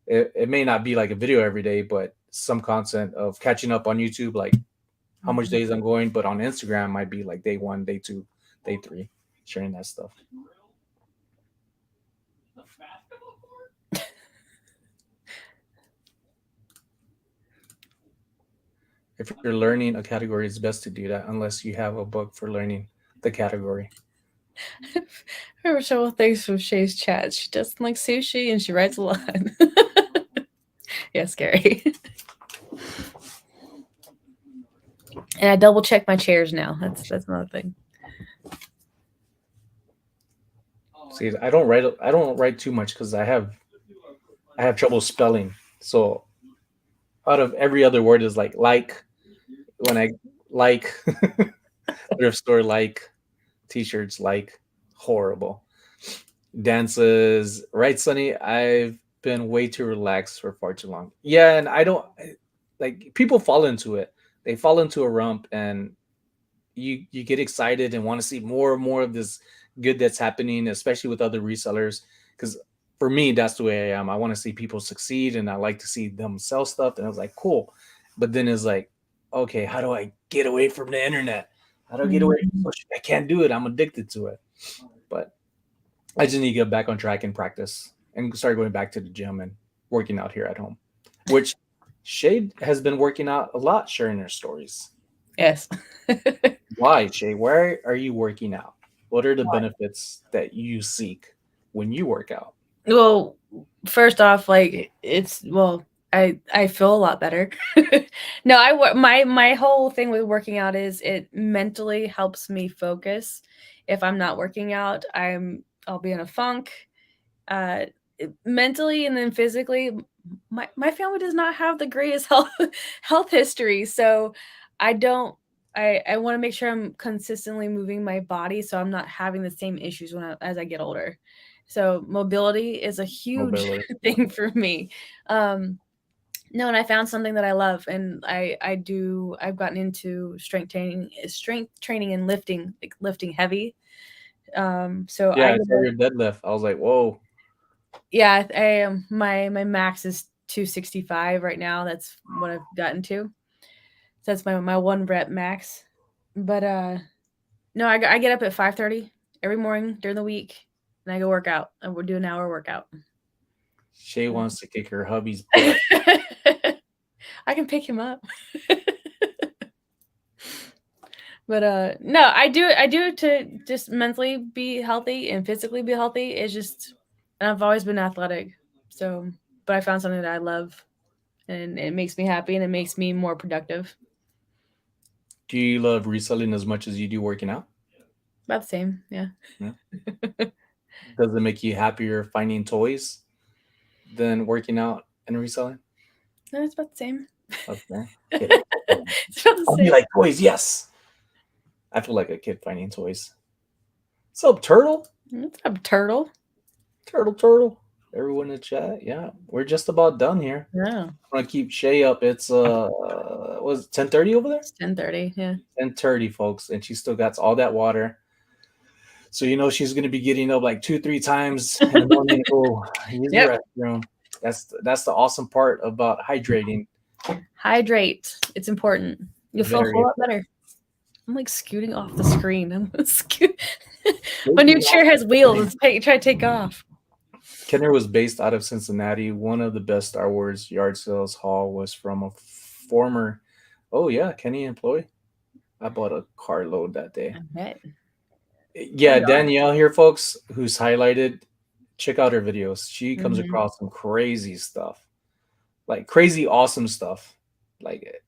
It may not be like a video every day, but some content of catching up on YouTube, like how much days I'm going, but on Instagram might be like day 1, day 2, day 3, sharing that stuff. If you're learning a category, it's best to do that unless you have a book for learning the category. Several things from Shay's chat. She doesn't like sushi and she writes a lot. Yeah, scary. And I double check my chairs now. That's another thing. See, I don't write too much because I have trouble spelling. So out of every other word is like when I like thrift store, like t-shirts, like horrible dances, right, Sonny? I've been way too relaxed for far too long. Yeah, and I don't like people fall into it. They fall into a rump and you get excited and want to see more and more of this good that's happening, especially with other resellers. Because for me, that's the way I am. I want to see people succeed and I like to see them sell stuff. And I was like, cool. But then it's like, okay, how do I get away from the internet? How do I get away from social? I can't do it. I'm addicted to it. But I just need to get back on track and practice and start going back to the gym and working out here at home, which Shay has been working out a lot, sharing her stories. Yes. Why, Shay? Where are you working out? What are the benefits that you seek when you work out? Well, first off, like I feel a lot better. No, my whole thing with working out is it mentally helps me focus. If I'm not working out, I'll be in a funk. Mentally and then physically, my family does not have the greatest health history, so I want to make sure I'm consistently moving my body so I'm not having the same issues as I get older. So mobility is a huge thing for me. No, and I found something that I love, and I've gotten into strength training and lifting, like lifting heavy. So yeah, I saw your deadlift. I was like, whoa. Yeah, I my max is 265 right now. That's what I've gotten to. So that's my 1 rep max. But no, I get up at 5:30 every morning during the week, and I go work out. And we'll do an hour workout. Shay wants to kick her hubby's butt. I can pick him up. But no, I do it to just mentally be healthy and physically be healthy. It's just, and I've always been athletic. So, but I found something that I love, and it makes me happy and it makes me more productive. Do you love reselling as much as you do working out? About the same, yeah. Does it make you happier finding toys than working out and reselling? No, it's about the same. Okay. It's about the I'll same. be like, toys, yes. I feel like a kid finding toys. What's up, Turtle? What's up, Turtle? Turtle. Everyone in the chat. Yeah, we're just about done here. Yeah. I'm gonna keep Shay up. It's was it 10:30 over there? It's 10:30, yeah. 10:30, folks, and she still got all that water. So you know she's gonna be getting up like 2-3 times in the morning to go use the restroom. That's the awesome part about hydrating. Hydrate. It's important. You'll feel a whole lot better. I'm like scooting off the screen. My new chair has wheels. Try to take off. Kenner was based out of Cincinnati. One of the best Star Wars yard sales haul was from a former, Kenny employee. I bought a carload that day. I bet. Yeah, We are. Danielle here, folks, who's highlighted. Check out her videos. She comes Mhm. across some crazy stuff, like crazy awesome stuff. Like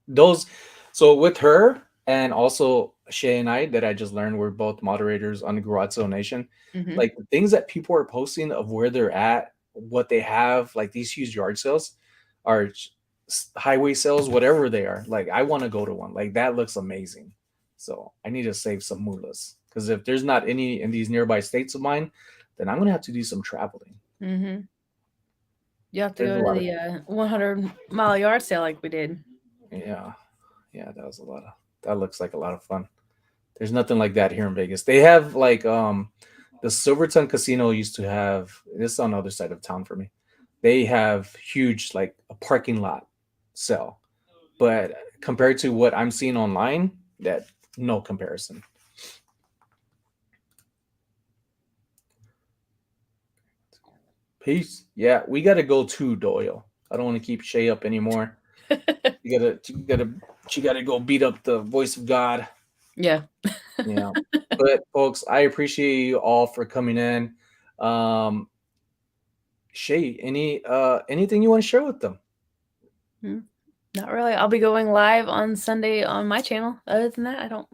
those. So with her and also Shay and I that I just learned we're both moderators on the Garage Sale Nation. Mhm. Like the things that people are posting of where they're at, what they have, like these huge yard sales, are highway sales, whatever they are. Like I want to go to one. Like that looks amazing. So I need to save some moolahs because if there's not any in these nearby states of mine, then I'm gonna have to do some traveling. Mhm. You have to There's a go to lot of the 100-mile yard sale like we did. yeah, yeah. That was a lot of that looks like a lot of fun. There's nothing like that here in Vegas. They have like the Silverton Casino used to have this is on the other side of town for me. They have huge like a parking lot sell. But compared to what I'm seeing online, that no comparison. Peace. Yeah, we gotta go too, Doyle. I don't want to keep Shay up anymore. You gotta go beat up the voice of God. Yeah. Yeah. But folks, I appreciate you all for coming in. Um Shay, anything you want to share with them? Not really. I'll be going live on Sunday on my channel. Other than that, I don't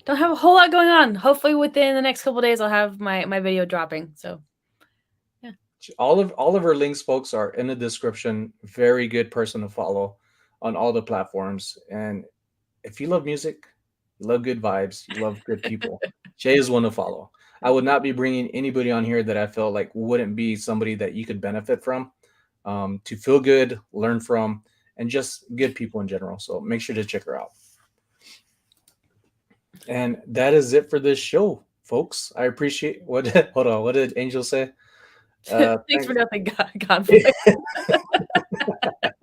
have a whole lot going on. Hopefully within the next couple days I'll have my video dropping. So yeah. All of her links, folks, are in the description. Very good person to follow on all the platforms. And if you love music, you love good vibes, you love good people, Shay is one to follow. I would not be bringing anybody on here that I felt like wouldn't be somebody that you could benefit from, to feel good, learn from, and just good people in general. So make sure to check her out. And that is it for this show, folks. I appreciate what. Hold on, what did Angel say? Thanks for Thanks. nothing, God boy.